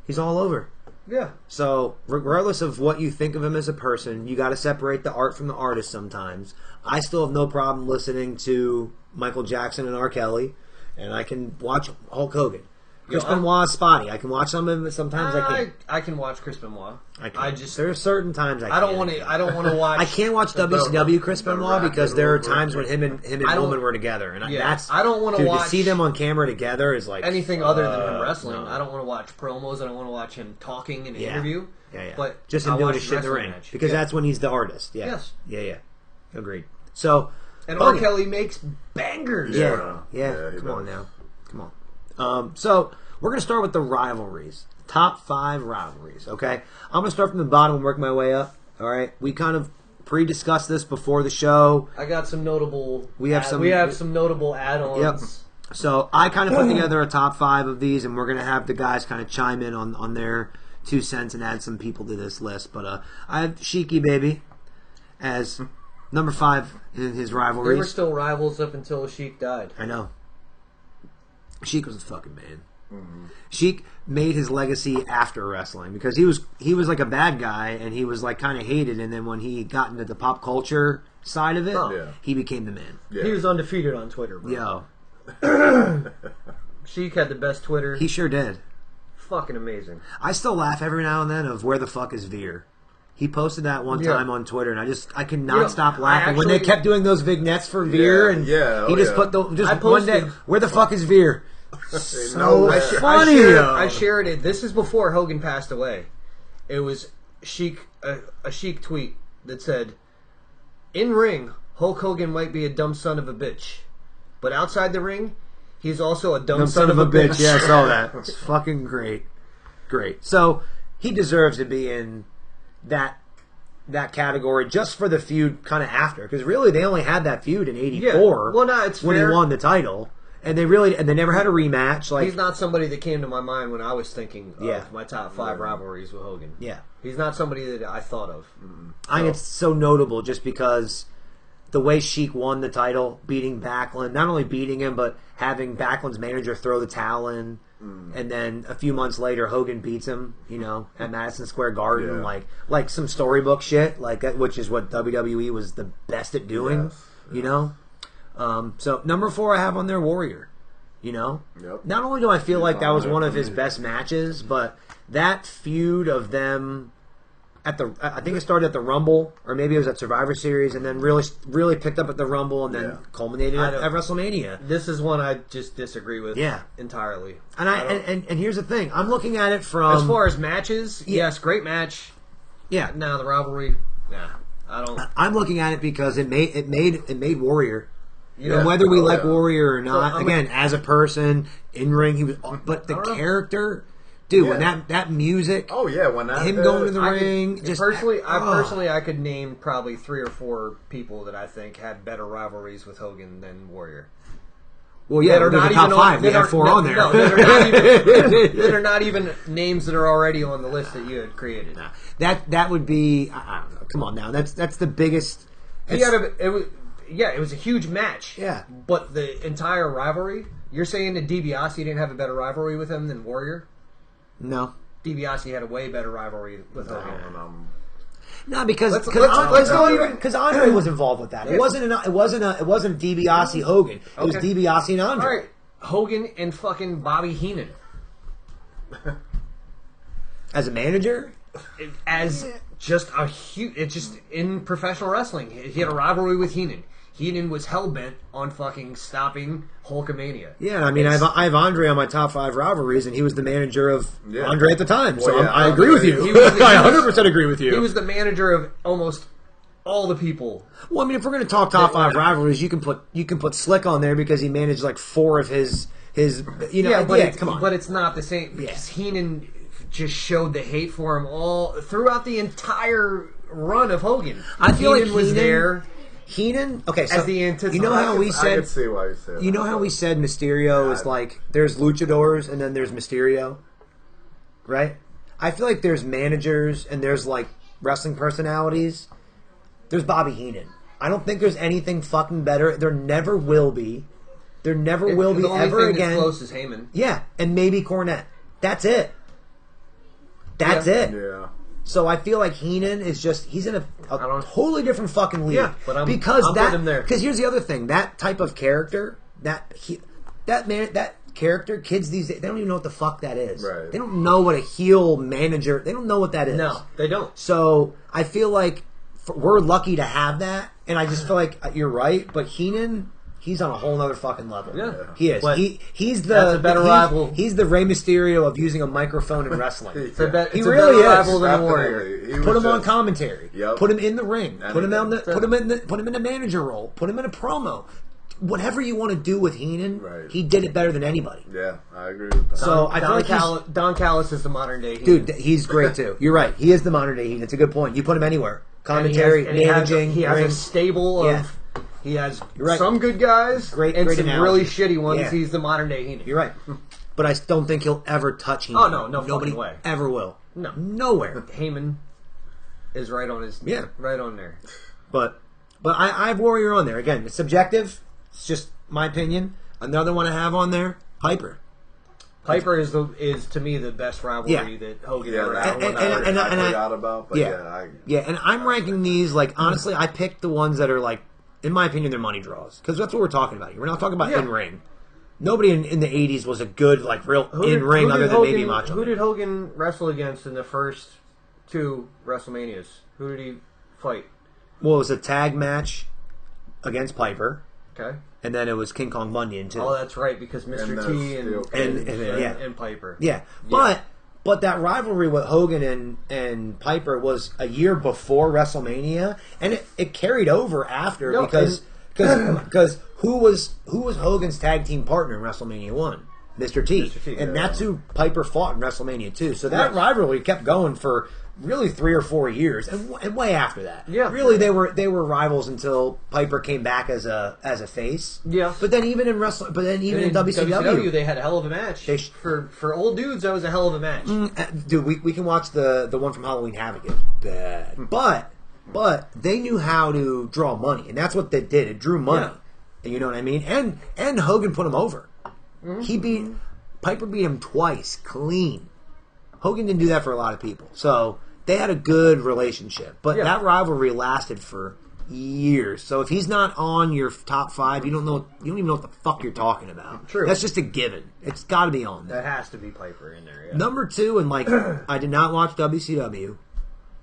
He's all over.
Yeah.
So, regardless of what you think of him as a person, you got to separate the art from the artist sometimes. I still have no problem listening to Michael Jackson and R. Kelly. And I can watch Hulk Hogan. Chris Benoit is spotty. I can watch some of him, but sometimes I can't.
I can watch Chris Benoit.
There are certain times I don't
want to. I don't want to watch.
I can't watch WCW Chris Benoit because there are times when him and Roman were together, and
I don't want to watch.
To see them on camera together is like
anything other than him wrestling. No. I don't want to watch promos. I don't want to watch him talking in an interview.
Yeah.
But
just him doing his shit in the ring because that's when he's the artist. Yeah.
Yes.
Yeah. Agreed. So.
And R. Kelly makes bangers.
Yeah. Come on now. Come on. So we're going to start with the rivalries. Top 5 rivalries, okay? I'm going to start from the bottom and work my way up, all right? We kind of pre-discussed this before the show.
I got some notable...
We have
some notable add-ons.
Yep. So I kind of put together a top 5 of these, and we're going to have the guys kind of chime in on their 2 cents and add some people to this list. But I have Sheiky Baby as number 5 in his rivalries.
They were still rivals up until Sheik died.
I know. Sheik was a fucking man. Mm-hmm. Sheik made his legacy after wrestling because he was like a bad guy and he was like kind of hated, and then when he got into the pop culture side of it, he became the man.
Yeah. He was undefeated on Twitter, bro.
Yo.
Sheik had the best Twitter.
He sure did.
Fucking amazing.
I still laugh every now and then of where the fuck is Veer. He posted that one time on Twitter, and I could not stop laughing when they kept doing those vignettes for Veer, and he just put one day, where the fuck is Veer? So funny.
I shared it. This is before Hogan passed away. It was a Sheik tweet that said, "In ring, Hulk Hogan might be a dumb son of a bitch, but outside the ring, he's also a dumb son of a bitch."
Yeah, I saw that. It's fucking great. So he deserves to be in that category just for the feud kind of after, because really they only had that feud in '84.
Yeah. Well, no, it's
when
fair.
He won the title, and they never had a rematch. Like,
he's not somebody that came to my mind when I was thinking of my top 5 rivalries with Hogan.
Yeah,
he's not somebody that I thought of.
Mm-hmm. I think it's so notable just because the way Sheik won the title, beating Backlund, not only beating him but having Backlund's manager throw the towel in. And then a few months later, Hogan beats him, at Madison Square Garden, like some storybook shit, like that, which is what WWE was the best at doing, So number 4, I have on there Warrior. Not only do I feel like that was one of his best matches, but that feud of them I think it started at the Rumble, or maybe it was at Survivor Series, and then really picked up at the Rumble, and then culminated at WrestleMania.
This is one I just disagree with entirely.
And here's the thing. I'm looking at it from...
As far as matches, yes, great match. Yeah. Now the rivalry, I don't...
I'm looking at it because it made Warrior. And whether we like Warrior or not, again, as a person, in ring, he was... But the character... Dude, when that music,
when that
him going to the ring,
I could name probably 3 or 4 people that I think had better rivalries with Hogan than Warrior.
Well, yeah, they're not even top 5. They have 4 on there.
No, that are not even names that are already on the list that you had created.
Nah, that would be. I don't know. Come on now, that's the biggest.
It was a huge match.
Yeah,
but the entire rivalry. You're saying that DiBiase didn't have a better rivalry with him than Warrior?
No,
DiBiase had a way better rivalry with Hogan.
No, because Andre was involved with that. It wasn't DiBiase Hogan. It was DiBiase and Andre.
All right, Hogan and fucking Bobby Heenan
as a manager,
as just a huge. It's just in professional wrestling. He had a rivalry with Heenan. Heenan was hell-bent on fucking stopping Hulkamania.
Yeah, I mean, I have Andre on my top 5 rivalries, and he was the manager of Andre at the time. So I agree with you. I 100% agree with you.
He was the manager of almost all the people.
Well, I mean, if we're going to talk top 5 rivalries, you can put Slick on there because he managed like 4 of his his, come on.
But it's not the same because Heenan just showed the hate for him all throughout the entire run of Hogan.
I feel
Heenan was there.
Heenan, okay, so
as the antithesis.
you know how we said,
I can see why you said
you know how we said Mysterio is like there's luchadors and then there's Mysterio, right? I feel like there's managers and there's like wrestling personalities. There's Bobby Heenan. I don't think there's anything fucking better. There never will be. There never will be ever again.
As close as Heyman.
Yeah, and maybe Cornette. That's it. That's it.
Yeah.
So I feel like Heenan is just he's in a totally different fucking league.
Yeah, but I'm putting him there.
Because here's the other thing: that type of character, that character, kids these days, they don't even know what the fuck that is.
Right.
They don't know what a heel manager. They don't know what that is.
No, they don't.
So I feel like we're lucky to have that, and I just feel like you're right. But Heenan. He's on a whole other fucking level.
Yeah.
He is.
But
He's
that's a better rival.
He's the Rey Mysterio of using a microphone in wrestling.
It's a
He
better
really is.
rival than a Warrior.
Put him on commentary.
Yep.
Put him in the ring. Put him in the manager role. Put him in a promo. Whatever you want to do with Heenan, he did it better than anybody.
Yeah, I agree with that.
So I feel like
Don Callis is the modern day Heenan.
dude, he's great too. You're right. He is the modern day Heenan. It's a good point. You put him anywhere. Commentary, managing.
He has
ring.
a stable of. He has
right.
some good guys
great
some
analogy.
really shitty ones.
Yeah.
He's the modern day Heenan.
You're right. But I don't think he'll ever touch Heenan.
Oh, no
Nobody
fucking way.
ever will.
No.
Nowhere.
Heyman is right on his right on there.
But I have Warrior on there. Again, it's subjective. It's just my opinion. Another one I have on there, Piper.
Piper is to me the best rivalry that Hogan ever had.
I forgot about, but
and I'm ranking these like honestly. I picked the ones that are like, in my opinion, they're money draws because that's what we're talking about here. We're not talking about in ring. Nobody in the '80s was a good like real in ring other than maybe Macho.
Who did Hogan wrestle against in the first 2 WrestleManias? Who did he fight?
Well, it was a tag match against Piper.
Okay.
And then it was King Kong Bunyan too.
Oh, that's right, because Mr. T and Piper.
Yeah. But that rivalry with Hogan and Piper was a year before WrestleMania, and it carried over after because who was Hogan's tag team partner in WrestleMania 1? Mr. T. And that's who Piper fought in WrestleMania 2. So that rivalry kept going for really 3 or 4 years, and way after that.
Yeah,
really they were rivals until Piper came back as a face.
Yeah,
but then even in WCW,
they had a hell of a match. For old dudes, that was a hell of a match.
Dude, we can watch the one from Halloween Havoc. It's bad, but they knew how to draw money, and that's what they did. It drew money, and you know what I mean. And Hogan put him over. Mm-hmm. Piper beat him twice clean. Hogan didn't do that for a lot of people. So they had a good relationship. But that rivalry lasted for years. So if he's not on your top 5, you don't even know what the fuck you're talking about.
True.
That's just a given. It's got to be on there.
That has to be Piper in there. Yeah.
Number 2, and like I did not watch WCW,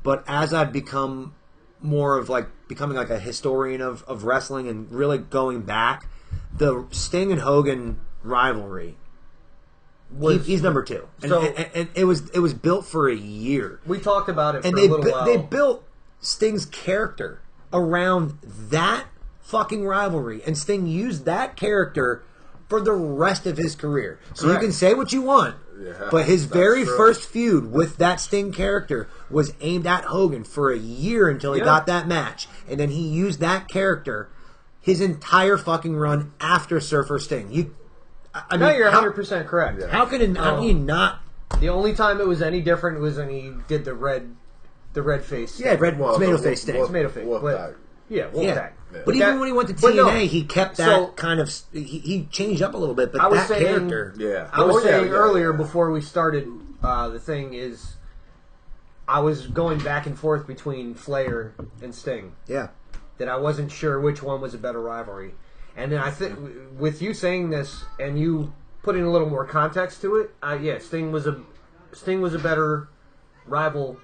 but as I've become more of like becoming like a historian of wrestling and really going back, the Sting and Hogan rivalry. He's number 2, and it was built for a year.
We talked about it,
and
for a little while.
They built Sting's character around that fucking rivalry, and Sting used that character for the rest of his career. So you can say what you want, but his very first feud with that Sting character was aimed at Hogan for a year until he got that match, and then he used that character his entire fucking run after Surfer Sting. I mean,
you're 100% correct.
How can you not?
The only time it was any different was when he did the red face.
Yeah, tomato face Sting.
Tomato face. Wolfpack.
Yeah. But even when he went to TNA, he kept that kind of. He changed up a little bit, but that character.
Yeah.
I was saying earlier before we started, the thing is, I was going back and forth between Flair and Sting.
Yeah.
That I wasn't sure which one was a better rivalry. And then I think, with you saying this and you putting a little more context to it, Sting was a better rival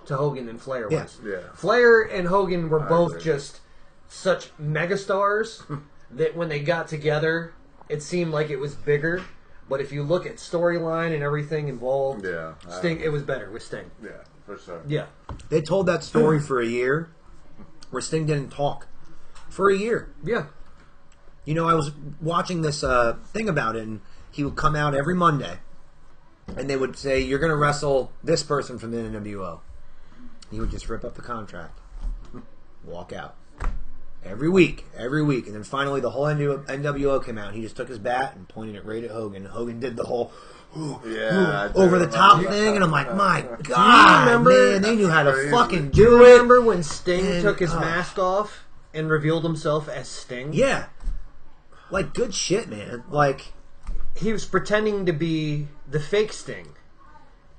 to Hogan than Flair was.
Yeah.
Flair and Hogan were both just such megastars that when they got together, it seemed like it was bigger. But if you look at storyline and everything involved, Sting, it was better with Sting.
Yeah, for sure.
Yeah.
They told that story for a year where Sting didn't talk. For a year.
Yeah.
You know, I was watching this thing about it, he would come out every Monday, and they would say, "You're going to wrestle this person from the NWO." He would just rip up the contract, walk out. Every week. And then finally the whole NWO came out. He just took his bat and pointed it right at Hogan. Hogan did the whole over the top thing, and I'm like, my God, man, they knew how to fucking do it.
Remember when Sting took his mask off and revealed himself as Sting?
Yeah. Like, good shit, man. Like,
he was pretending to be the fake Sting.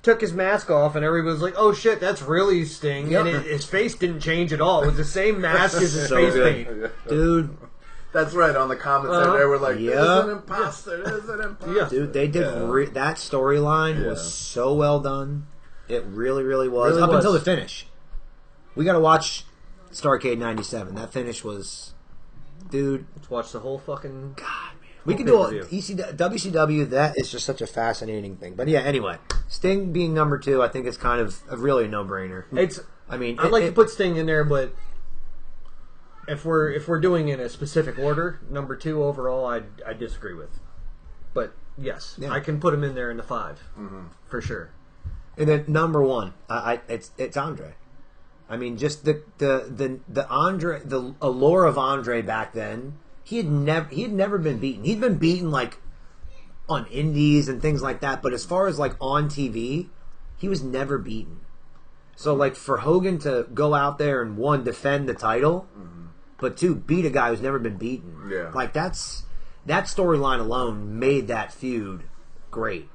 Took his mask off, and everybody was like, "Oh shit, that's really Sting."
Yep.
And his face didn't change at all. It was the same mask as his face paint.
Dude.
That's right. On the commentary, they were like, "This is an imposter. This is an imposter."
Yeah. Dude, they did that storyline was so well done. It really, really was.
Really
Up
was.
until the finish. We got to watch Starrcade '97. That finish was, dude.
Let's watch the whole fucking.
God, man. We could do a WCW. That is just such a fascinating thing. But yeah, anyway, Sting being number 2, I think it's kind of really a no-brainer.
I'd like to put Sting in there, but if we're doing it in a specific order, number 2 overall, I disagree with. But yes, I can put him in there in the 5 for sure.
And then number 1, it's Andre. I mean, just the Andre, the allure of Andre back then. He had never been beaten. He'd been beaten like on indies and things like that, but as far as like on TV, he was never beaten. So like for Hogan to go out there and 1, defend the title, but 2, beat a guy who's never been beaten.
Yeah.
Like that storyline alone made that feud great.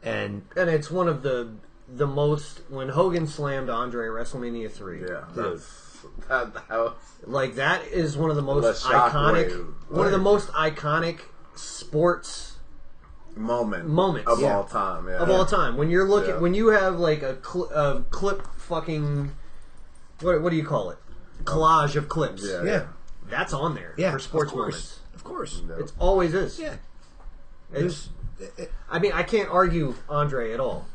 And
it's one of the most, when Hogan slammed Andre at WrestleMania 3.
Yeah.
Dude.
That was...
Like, that is one of the most iconic sports moments
of all time. Yeah.
Of all time. When you're looking, when you have like a clip fucking, what do you call it? Collage of clips.
Yeah.
That's on there for sports moments.
Of course.
It always is.
Yeah.
I mean, I can't argue Andre at all.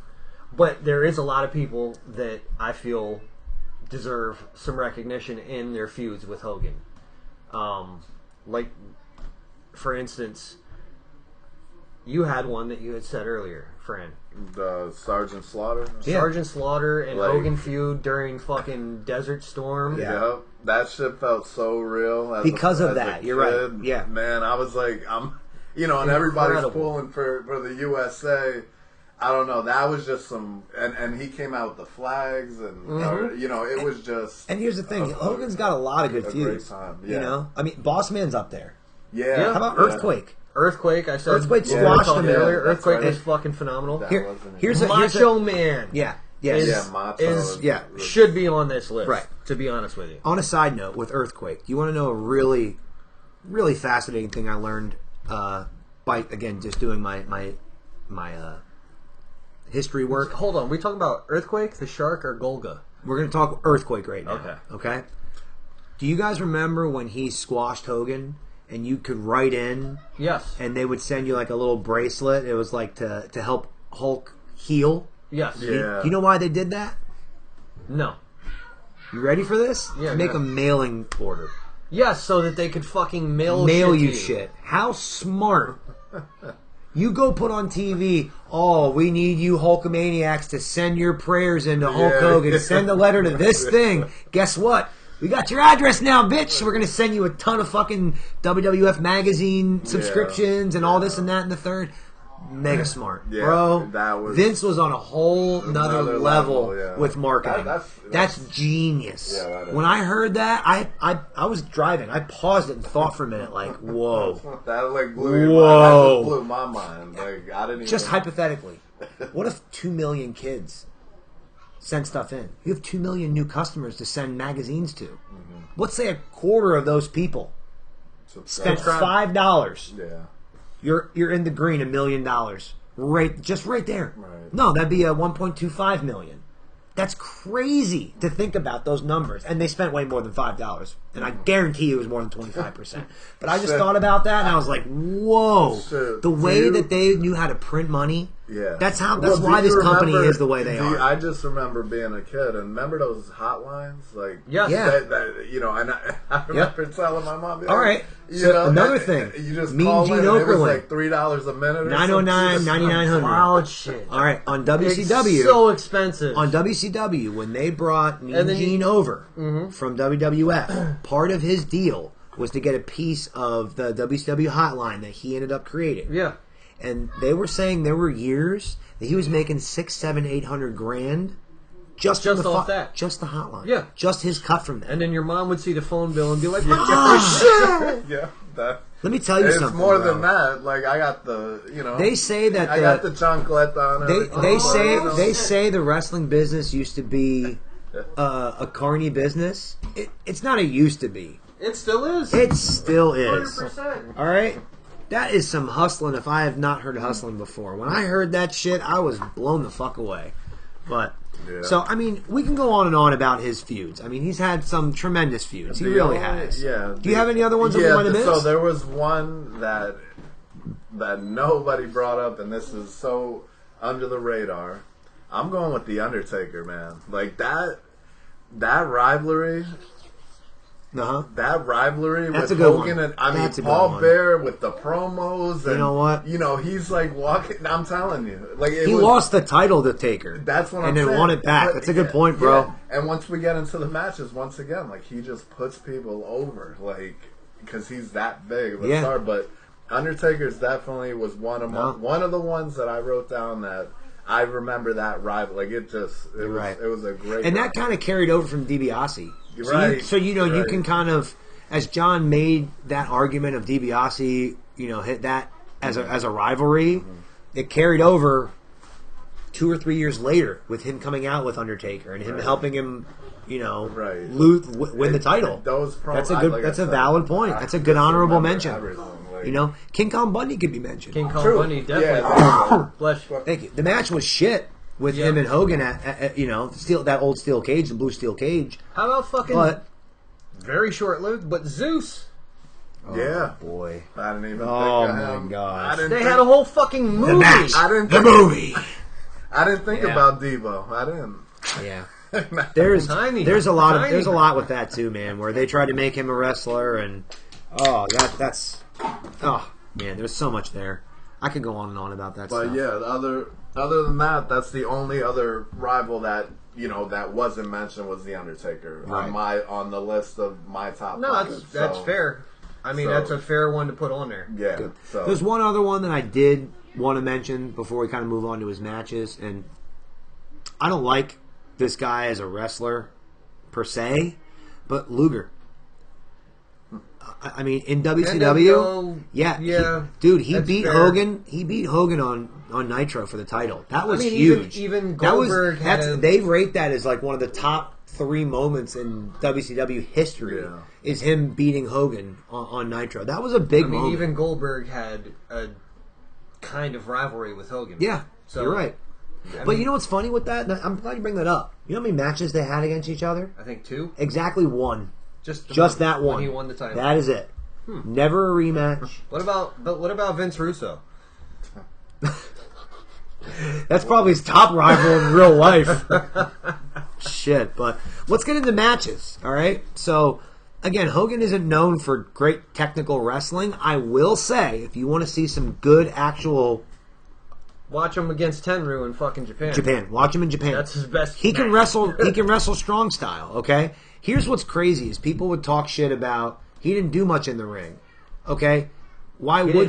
But there is a lot of people that I feel deserve some recognition in their feuds with Hogan. Like, for instance, you had one that you had said earlier, Fran.
The Sergeant Slaughter?
Yeah.
Sergeant Slaughter and Hogan feud during fucking Desert Storm.
Yeah. Yep. That shit felt so real.
Because of that, you're right. Yeah.
Man, I was like, and everybody's pulling for the USA. I don't know. That was just some, and he came out with the flags, and it was just.
And here's the thing: Hogan's got a lot of good feuds. You know, I mean, Boss Man's up there.
Yeah.
How about Earthquake?
Earthquake, I said.
Earthquake squashed him
earlier. Earthquake
right.
was fucking phenomenal.
Here's
Macho Man.
Yeah.
Macho
should be on this list.
Right.
To be honest with you.
On a side note, with Earthquake, you want to know a really, really fascinating thing I learned by again just doing my history work.
Hold on, we talking about Earthquake, the Shark, or Golga?
We're going to talk Earthquake right now.
Okay.
Okay? Do you guys remember when he squashed Hogan and you could write in?
Yes.
And they would send you like a little bracelet. It was like to help Hulk heal.
Yes.
Yeah.
Do you know why they did that?
No.
You ready for this?
Yeah.
To make a mailing order.
Yes, so that they could fucking mail
you
to
shit. How smart. You go put on TV, we need you Hulkamaniacs to send your prayers into Hulk Hogan. Send a letter to this thing. Guess what? We got your address now, bitch. We're going to send you a ton of fucking WWF magazine subscriptions and all this and that and the third. Mega smart. Bro, Vince was on a whole nother level with marketing. That's genius.
Yeah, that is.
When I heard that, I was driving. I paused it and thought for a minute, like, whoa.
That blew my mind. Like, I didn't
Just hypothetically, what if 2 million kids send stuff in? You have 2 million new customers to send magazines to. Mm-hmm. Let's say a quarter of those people spent $5.
Yeah.
You're in the green, $1 million, right there.
Right.
No, that'd be a 1.25 million. That's crazy to think about those numbers, and they spent way more than $5, and I guarantee it was more than 25%. But I just thought about that, and I was like, "Whoa!" The way that they knew how to print money
Yeah.
That's why this company is the way they are.
I just remember being a kid and remember those hotlines? Like,
yes.
That, you know, and I remember telling my mom,
all right.
You know,
another thing.
You just
Mean
call
Gene
in and it was
Okerlund.
like $3 a minute or
909, 9900.
Wild shit.
All right, on WCW.
It's so expensive.
On WCW, when they brought Mean Gene over from WWF, part of his deal was to get a piece of the WCW hotline that he ended up creating.
Yeah.
And they were saying there were years that he was making $600,000-$800,000 just
off that.
just the hotline.
Yeah.
Just his cut from that.
And then your mom would see the phone bill and be like,
Yeah, that.
Let me tell you
It's
something.
more
bro.
than that. Like I got the, you know.
They say that
I got the chancleta on it.
They say the wrestling business used to be a carny business. It's not a used to be.
it still is.
It still is.
100%.
All right. That is some hustling if I have not heard hustling before. When I heard that shit, I was blown the fuck away. But, so, I mean, we can go on and on about his feuds. I mean, he's had some tremendous feuds. He really has.
Yeah.
Do you have any other ones that we might have missed?
So there was one that nobody brought up, and this is so under the radar. I'm going with The Undertaker, man. Like, that rivalry... That rivalry
That's
with
a good
Hogan
one.
and Paul Bear with the promos and
you know what?
You know, he's like walking. I'm telling you, like
he lost the title to Taker.
That's what I'm
and
saying.
then won it back. That's a good point, bro.
Yeah. And once we get into the matches, once again, like he just puts people over, like because he's that big of a star. But Undertaker's definitely was one of the ones that I wrote down that I remember that rival. Like it was a great.
And that kind of carried over from DiBiase. So you can kind of, as John made that argument of DiBiase, hit that as a rivalry, it carried over 2 or 3 years later with him coming out with Undertaker and him helping him, win the title. That's a valid point. That's a good honorable mention. King Kong Bundy could be mentioned.
King Kong Bundy definitely. Bless you.
Thank you. The match was shit. With him and Hogan at that old steel cage, the blue steel cage.
How about fucking very short lived, but Zeus?
Yeah,
boy,
I didn't even.
Oh my god,
they had a whole fucking movie.
The match.
The movie. I didn't think about Devo. I didn't.
Yeah, there's a lot with that too, man. Where they tried to make him a wrestler, and that's there's so much there. I could go on and on about that.
But
stuff.
Other than that, that's the only other rival that that wasn't mentioned was the Undertaker on the list of my top.
No, that's fair. I mean, that's a fair one to put on there.
Yeah. So.
There's one other one that I did want to mention before we kind of move on to his matches, and I don't like this guy as a wrestler per se, but Luger. I mean, in WCW, he beat Hogan. He beat Hogan on Nitro for the title. That was huge.
Even Goldberg
they rate that as like one of the top 3 moments in WCW history.
Yeah.
Is him beating Hogan on Nitro. That was a big moment.
Even Goldberg had a kind of rivalry with Hogan.
Yeah, so, you're right. But you know what's funny with that? I'm glad you bring that up. You know how many matches they had against each other?
I think 2.
Exactly 1.
Just
that one.
When he won the title.
That is it. Never a rematch.
What about Vince Russo?
That's probably his top rival in real life. Shit, but let's get into matches, all right? So, again, Hogan isn't known for great technical wrestling. I will say, if you want to see some good actual...
Watch him against Tenryu in fucking Japan.
Watch him in Japan.
That's his best.
He can wrestle. He can wrestle strong style. Okay. Here's what's crazy: is people would talk shit about he didn't do much in the ring. Okay. Why would you?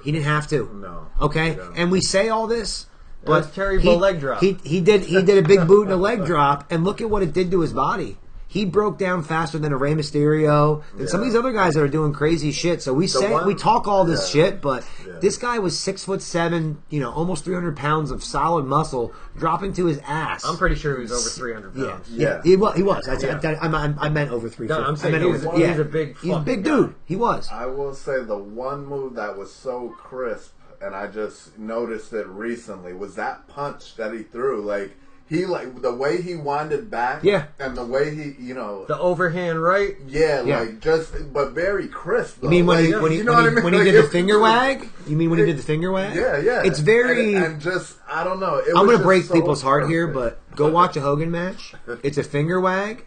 He didn't have to.
No.
Okay. And we say all this, but
terrible leg drop.
He did a big boot and a leg drop, and look at what it did to his body. He broke down faster than a Rey Mysterio and some of these other guys that are doing crazy shit. So we talk all this shit, but this guy was 6'7", almost 300 pounds of solid muscle dropping to his ass.
I'm pretty sure he was over 300 pounds.
Yeah. He was. I meant over 350.
No, I'm saying he's a big
dude. He was.
I will say the one move that was so crisp, and I just noticed it recently, was that punch that he threw. Like, He like the way he winded back, and the way he,
the overhand right,
like just, but very crisp. Though.
You mean when he did the finger wag? You mean when he did the finger wag?
Yeah.
It's very
and just I don't know.
I'm going to break people's heart here, but go watch a Hogan match. It's a finger wag,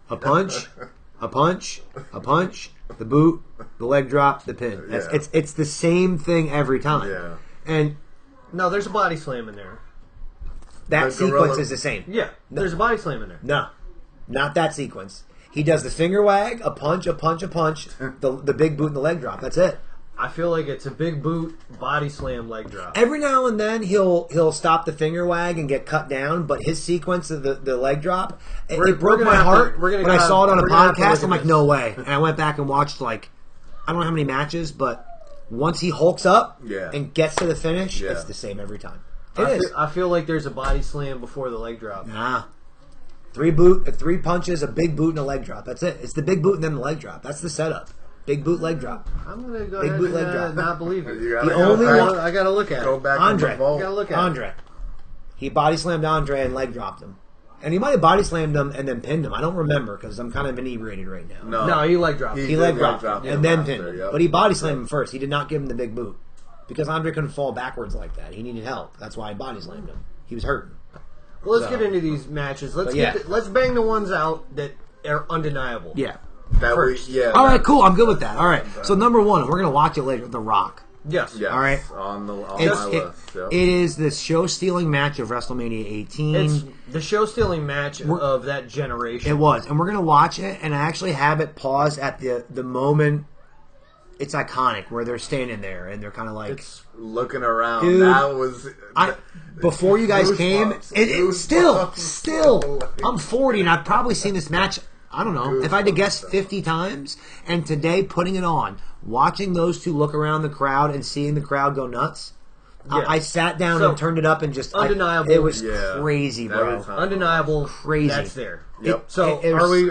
a punch, a punch, a punch, the boot, the leg drop, the pin. It's the same thing every time.
Yeah.
And
no, there's a body slam in there.
That sequence is the same.
Yeah, there's a body slam in there.
No, not that sequence. He does the finger wag, a punch, a punch, a punch, the big boot and the leg drop. That's it.
I feel like it's a big boot, body slam, leg drop.
Every now and then he'll stop the finger wag and get cut down, but his sequence of the leg drop, it broke my heart when I saw it on a podcast. I'm like, no way. And I went back and watched I don't know how many matches, but once he hulks up and gets to the finish, it's the same every time.
I feel like there's a body slam before the leg drop.
Nah. 3 punches, a big boot, and a leg drop. That's it. It's the big boot and then the leg drop. That's the setup. Big boot, leg drop.
I'm going to go
big
ahead
boot, leg drop.
and not believe it.
The only one
I got to look at
Go
it.
back
Andre.
and revolt.
Gotta look at
Andre. He body slammed Andre and leg dropped him. And he might have body slammed him and then pinned him. I don't remember because I'm kind of inebriated right now.
No, he leg dropped him.
He leg dropped him and then pinned him. But he body slammed him first. He did not give him the big boot. Because Andre couldn't fall backwards like that. He needed help. That's why he body slammed him. He was hurting.
Well, let's get into these matches. Let's bang the ones out that are undeniable.
Yeah.
All
right, cool. I'm good with that. All right. So number one, we're going to watch it later, The Rock.
Yes.
All right.
On my list. Yep.
It is the show-stealing match of WrestleMania 18.
It's the show-stealing match of that generation.
It was. And we're going to watch it, and I actually have it paused at the moment. It's iconic where they're standing there and they're kind of like
it's looking around.
Dude,
that was
before you guys came. It still. I'm 40 and I've probably seen this match. I don't know if I had to guess 50 times. And today, putting it on, watching those two look around the crowd and seeing the crowd go nuts. Yeah. I sat down and turned it up and just
undeniable.
It was crazy, bro.
Undeniable.
Crazy.
That's there.
Yep.
So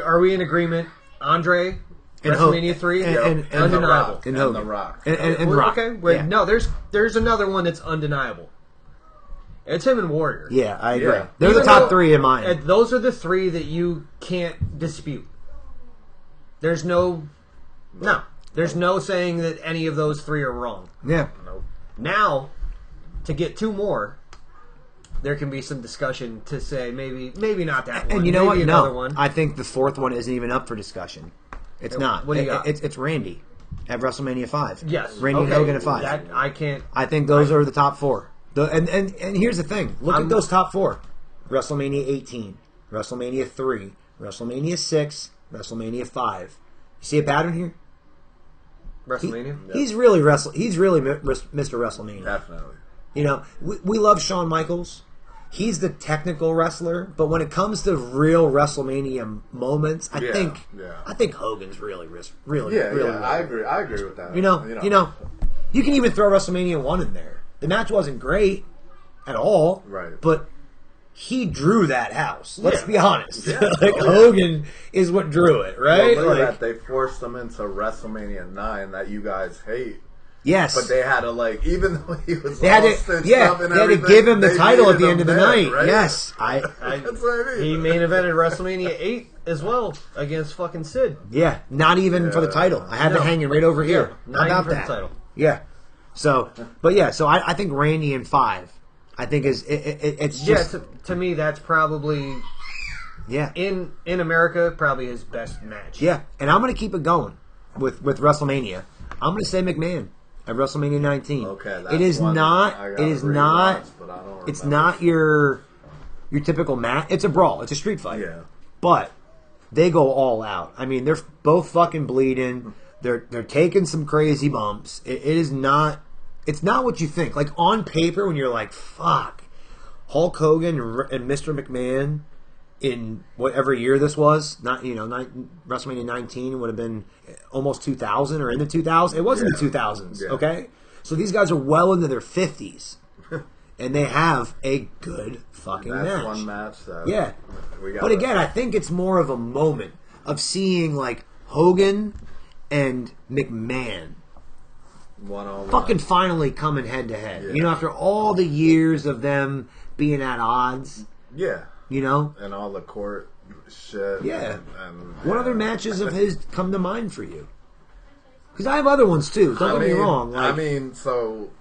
are we in agreement? Andre. WrestleMania 3
and
undeniable.
And The Rock.
And The Rock.
Okay, wait, no, there's another one that's undeniable. It's him and Warrior.
Yeah, I agree. They're the top 3 in mine.
Those are the 3 that you can't dispute. There's no saying that any of those 3 are wrong.
Yeah.
Nope.
Now, to get 2 more, there can be some discussion to say maybe not that one.
And you know what? No,
one.
I think the 4th one isn't even up for discussion. It's not.
What do you got?
It's Randy at WrestleMania 5.
Yes.
Randy and Hogan at 5.
That, I can't.
I think those are the top 4. And here's the thing. Look at those top 4. WrestleMania 18, WrestleMania 3, WrestleMania 6, WrestleMania 5. You see a pattern here?
WrestleMania?
He's really Mr. WrestleMania.
Definitely.
You know, we love Shawn Michaels. He's the technical wrestler, but when it comes to real WrestleMania moments, I think Hogan's really.
I agree with that.
You know, you can even throw WrestleMania 1 in there. The match wasn't great at all,
right?
But he drew that house. Let's be honest. Yeah. Hogan is what drew it, right?
Well, look at that. They forced him into WrestleMania 9 that you guys hate.
Yes,
but they had to even though he was
they had to give him the title at the end of the night. Right? Yes,
that's what I mean.
He main evented WrestleMania 8 as well against fucking Sid.
Yeah, not even for the title. I had it hanging right over here.
Not
about
even for
that.
the title.
Yeah. So, so I think Randy in 5. I think it's just
to me that's probably in America probably his best match.
Yeah, and I'm going to keep it going with WrestleMania. I'm going to say McMahon at WrestleMania 19.
Okay,
it is not. It's not your typical match. It's a brawl. It's a street fight.
Yeah.
But they go all out. I mean, they're both fucking bleeding. They're taking some crazy bumps. It is not. It's not what you think. Like on paper, when you're like, "Fuck," Hulk Hogan and Mr. McMahon in whatever year this was, WrestleMania 19 would have been almost 2000 or in the 2000s. It was in the 2000s. Yeah. Okay, so these guys are well into their 50s, and they have a good fucking match.
That's one match.
But again, I think it's more of a moment of seeing like Hogan and McMahon.
One-on-one.
Fucking finally coming head to head. You know, after all the years of them being at odds.
Yeah.
You know?
And all the court shit.
Yeah.
And
what other matches of his come to mind for you? Because I have other ones too. Don't get me wrong. Like,
I mean, so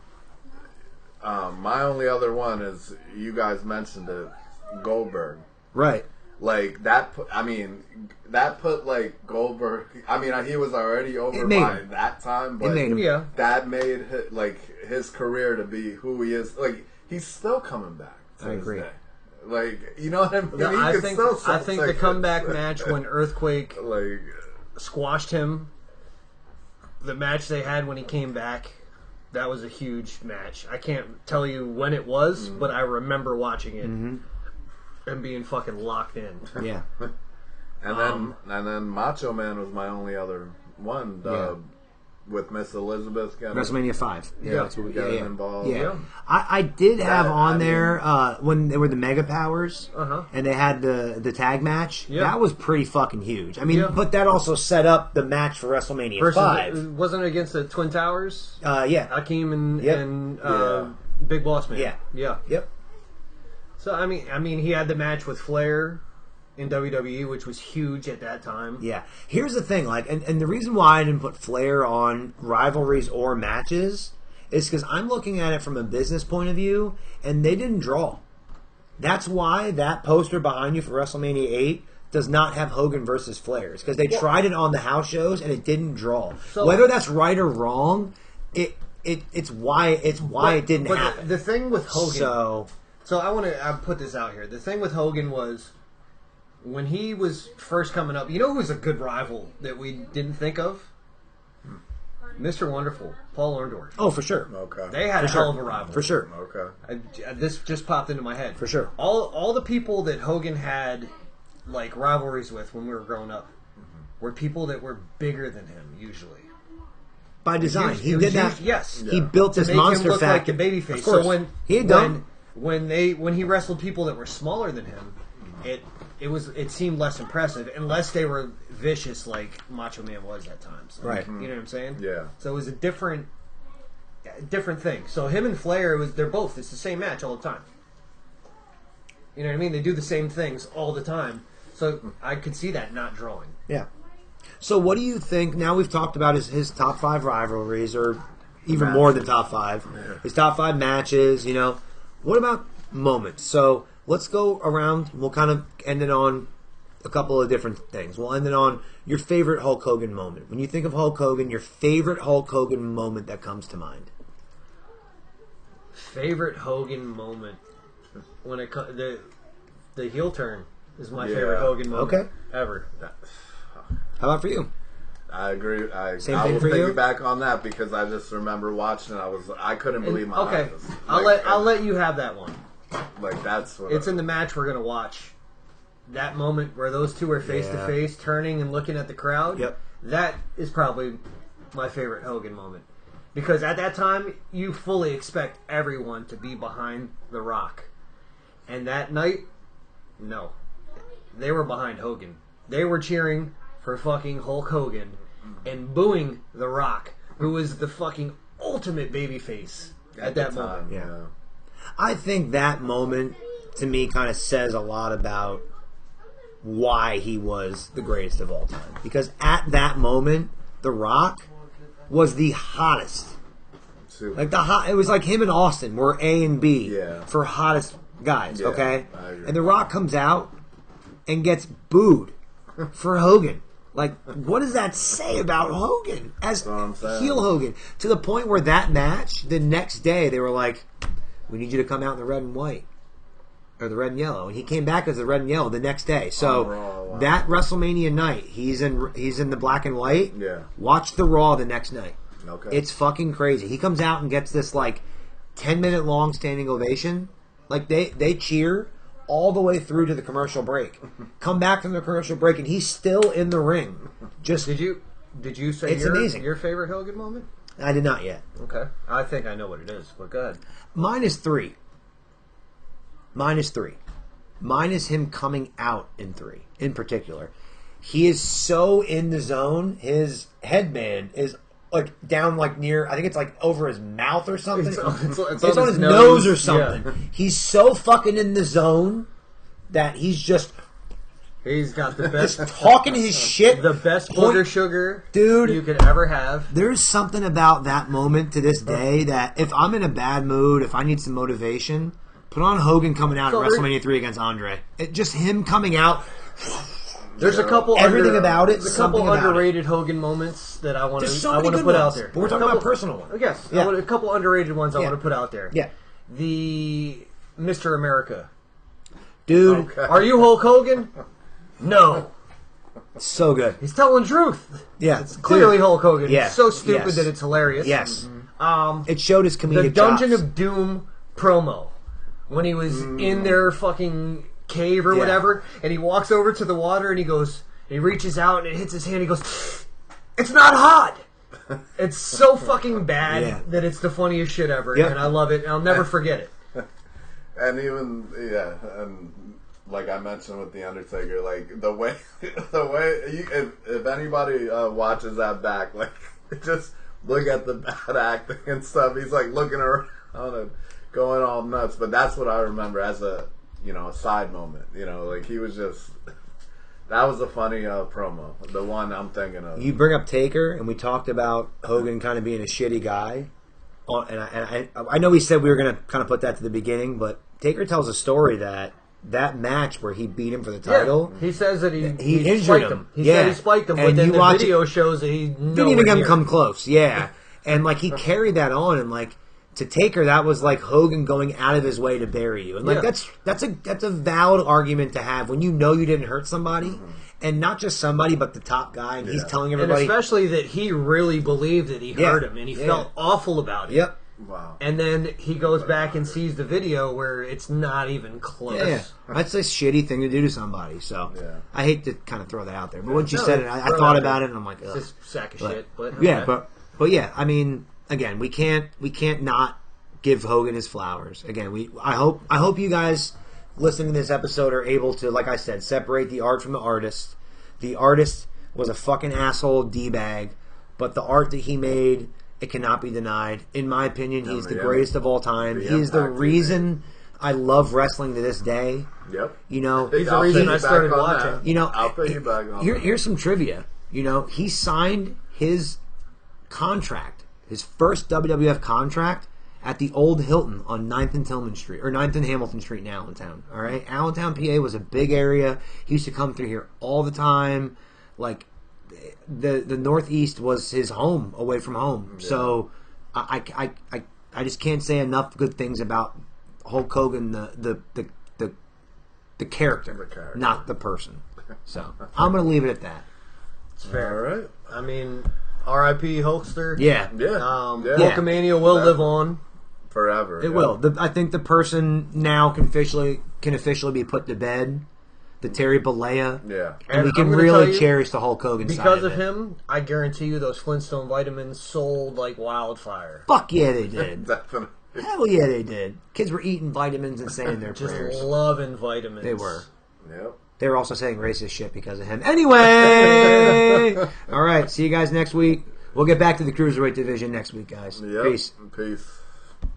my only other one is, you guys mentioned it, Goldberg.
Right.
Like that. That put like Goldberg. I mean, he was already over by that time, but that made his career to be who he is. Like, he's still coming back. I agree. Day. Like, you know what I mean?
Yeah, I think the comeback match when Earthquake squashed him, the match they had when he came back, that was a huge match. I can't tell you when it was, but I remember watching it and being fucking locked in.
Yeah.
And then Macho Man was my only other one. With Miss Elizabeth.
WrestleMania 5.
Yeah, that's what we got involved.
Yeah. I did have there when they were the Mega Powers and they had the tag match. Yep. That was pretty fucking huge. I mean, but that also set up the match for WrestleMania 5.
Wasn't it against the Twin Towers?
Yeah.
Hakeem and Big Boss Man.
Yeah. Yep.
So, I mean, he had the match with Flair in WWE, which was huge at that time.
Yeah. Here's the thing, and the reason why I didn't put Flair on rivalries or matches is because I'm looking at it from a business point of view, and they didn't draw. That's why that poster behind you for WrestleMania 8 does not have Hogan versus Flair. It's because they tried it on the house shows, and it didn't draw. So, whether that's right or wrong, it's why it didn't happen.
The thing with Hogan... So I want to put this out here. The thing with Hogan was... when he was first coming up, you know who was a good rival that we didn't think of? Mr. Wonderful, Paul Orndorff.
Oh, for sure.
Okay.
They had a hell of a rival.
For sure.
Okay.
This just popped into my head.
For sure.
All the people that Hogan had like rivalries with when we were growing up were people that were bigger than him usually.
By design, he did that.
Yes,
he built this monster
look
factor.
Like the babyface. So when he wrestled people that were smaller than him, it seemed less impressive unless they were vicious like Macho Man was at times.
Right.
You know what I'm saying?
Yeah.
So it was a different thing. So him and Flair, it's the same match all the time. You know what I mean? They do the same things all the time. So I could see that not drawing.
Yeah. So what do you think, now we've talked about his top 5 rivalries, or even more than top 5, his top 5 matches, what about moments? So let's go around. We'll kind of end it on a couple of different things. We'll end it on your favorite Hulk Hogan moment. When you think of Hulk Hogan, your favorite Hulk Hogan moment that comes to mind.
Favorite Hogan moment when the heel turn is my favorite Hogan moment ever.
How about for you?
I agree.
Same
I
thing
will
for you?
piggyback on that because I just remember watching it. I couldn't believe my eyes.
I'll let you have that one.
Like, that's what
it's in the match we're gonna watch. That moment where those two are face to face, turning and looking at the crowd.
Yep.
That is probably my favorite Hogan moment, because at that time you fully expect everyone to be behind The Rock, and that night, no, they were behind Hogan. They were cheering for fucking Hulk Hogan and booing The Rock, who was the fucking ultimate babyface at that moment.
Yeah. I think that moment, to me, kind of says a lot about why he was the greatest of all time. Because at that moment, The Rock was the hottest.
Super.
Like it was like him and Austin were A and B for hottest guys, okay? And The Rock comes out and gets booed for Hogan. Like, what does that say about Hogan as heel Hogan? To the point where that match, the next day, they were like, we need you to come out in the red and white. Or the red and yellow. And he came back as the red and yellow the next day. So, that WrestleMania night, he's in the black and white.
Yeah.
Watch the Raw the next night.
Okay.
It's fucking crazy. He comes out and gets this, 10-minute long standing ovation. Like, they cheer all the way through to the commercial break. Come back from the commercial break, and he's still in the ring. Just
Did you say
amazing.
Your favorite Hogan moment?
I did not yet.
Okay. I think I know what it is, but go ahead.
Mine is 3. Mine is him coming out in 3, in particular. He is so in the zone, his headband is down near, I think it's over his mouth or something. It's on his nose or something. Yeah. He's so fucking in the zone that he's just
He's got the best,
talking his shit.
the best booger sugar,
dude,
you could ever have.
There's something about that moment to this day that if I'm in a bad mood, if I need some motivation, put on Hogan coming out at WrestleMania 3 against Andre. Just him coming out.
There's a couple
about it.
There's a couple underrated Hogan moments that I want to put out there.
But we're talking about personal ones.
Yes,
Yeah.
a couple underrated ones I want to put out there.
Yeah,
the Mr. America,
dude.
Okay.
Are you Hulk Hogan? No.
So good.
He's telling the truth.
Yeah,
It's clearly Hulk Hogan.
Yeah.
It's so stupid
Yes.
that it's hilarious.
Yes. It showed his comedic
The Dungeon
chops.
of Doom promo when he was in their fucking cave or whatever, and he walks over to the water and he reaches out and it hits his hand. He goes, "It's not hot." It's so fucking bad that it's the funniest shit ever, and I love it. And I'll never forget it.
And even and like I mentioned with the Undertaker, like the way if anybody watches that back, like just look at the bad acting and stuff. He's like looking around and going all nuts. But that's what I remember as a side moment. Like he was just. That was a funny promo. The one I'm thinking of.
You bring up Taker, and we talked about Hogan kind of being a shitty guy. And I know we said we were going to kind of put that to the beginning, but Taker tells a story that match where he beat him for the title.
Yeah, he says that he
injured
spiked
him.
He said he spiked him, but then the video shows that he
didn't even get him come close. Yeah, and like he carried that on, and like to Taker, that was like Hogan going out of his way to bury you, and like that's a valid argument to have when you know you didn't hurt somebody, and not just somebody, but the top guy, and he's telling everybody,
and especially that he really believed that he hurt him, and he felt awful about it.
Yep.
Wow.
And then he goes back and sees the video where it's not even close.
Yeah, that's a shitty thing to do to somebody. So I hate to kind of throw that out there, but once you said it, I thought about it, and I'm like, ugh.
It's just a sack of shit. But
yeah, but yeah, I mean, again, we can't not give Hogan his flowers. Again, I hope you guys listening to this episode are able to, like I said, separate the art from the artist. The artist was a fucking asshole d-bag, but the art that he made, it cannot be denied. In my opinion, he's the greatest of all time. He is the reason I love wrestling to this day.
Yep.
He's
the reason I started watching.
I'll put you back on that.
Here's some trivia. He signed his contract, his first WWF contract, at the old Hilton on 9th and Tillman Street, or 9th and Hamilton Street in Allentown. All right, Allentown, PA was a big area. He used to come through here all the time. Like the Northeast was his home away from home. Yeah. So I just can't say enough good things about Hulk Hogan, the character, not the person. So I'm gonna leave it at that.
It's fair.
All right.
I mean, R.I.P. Hulkster.
Yeah.
Hulkamania will live on
forever.
It will. I think the person now can officially be put to bed. The Terry Bollea.
Yeah.
And we can really cherish the Hulk Hogan side
because of him, I guarantee you those Flintstone vitamins sold like wildfire.
Fuck yeah, they did.
Definitely.
Hell yeah, they did. Kids were eating vitamins and saying their prayers.
Just loving vitamins.
They were.
Yep.
They were also saying racist shit because of him. Anyway! All right, see you guys next week. We'll get back to the Cruiserweight division next week, guys.
Yep.
Peace.
Peace.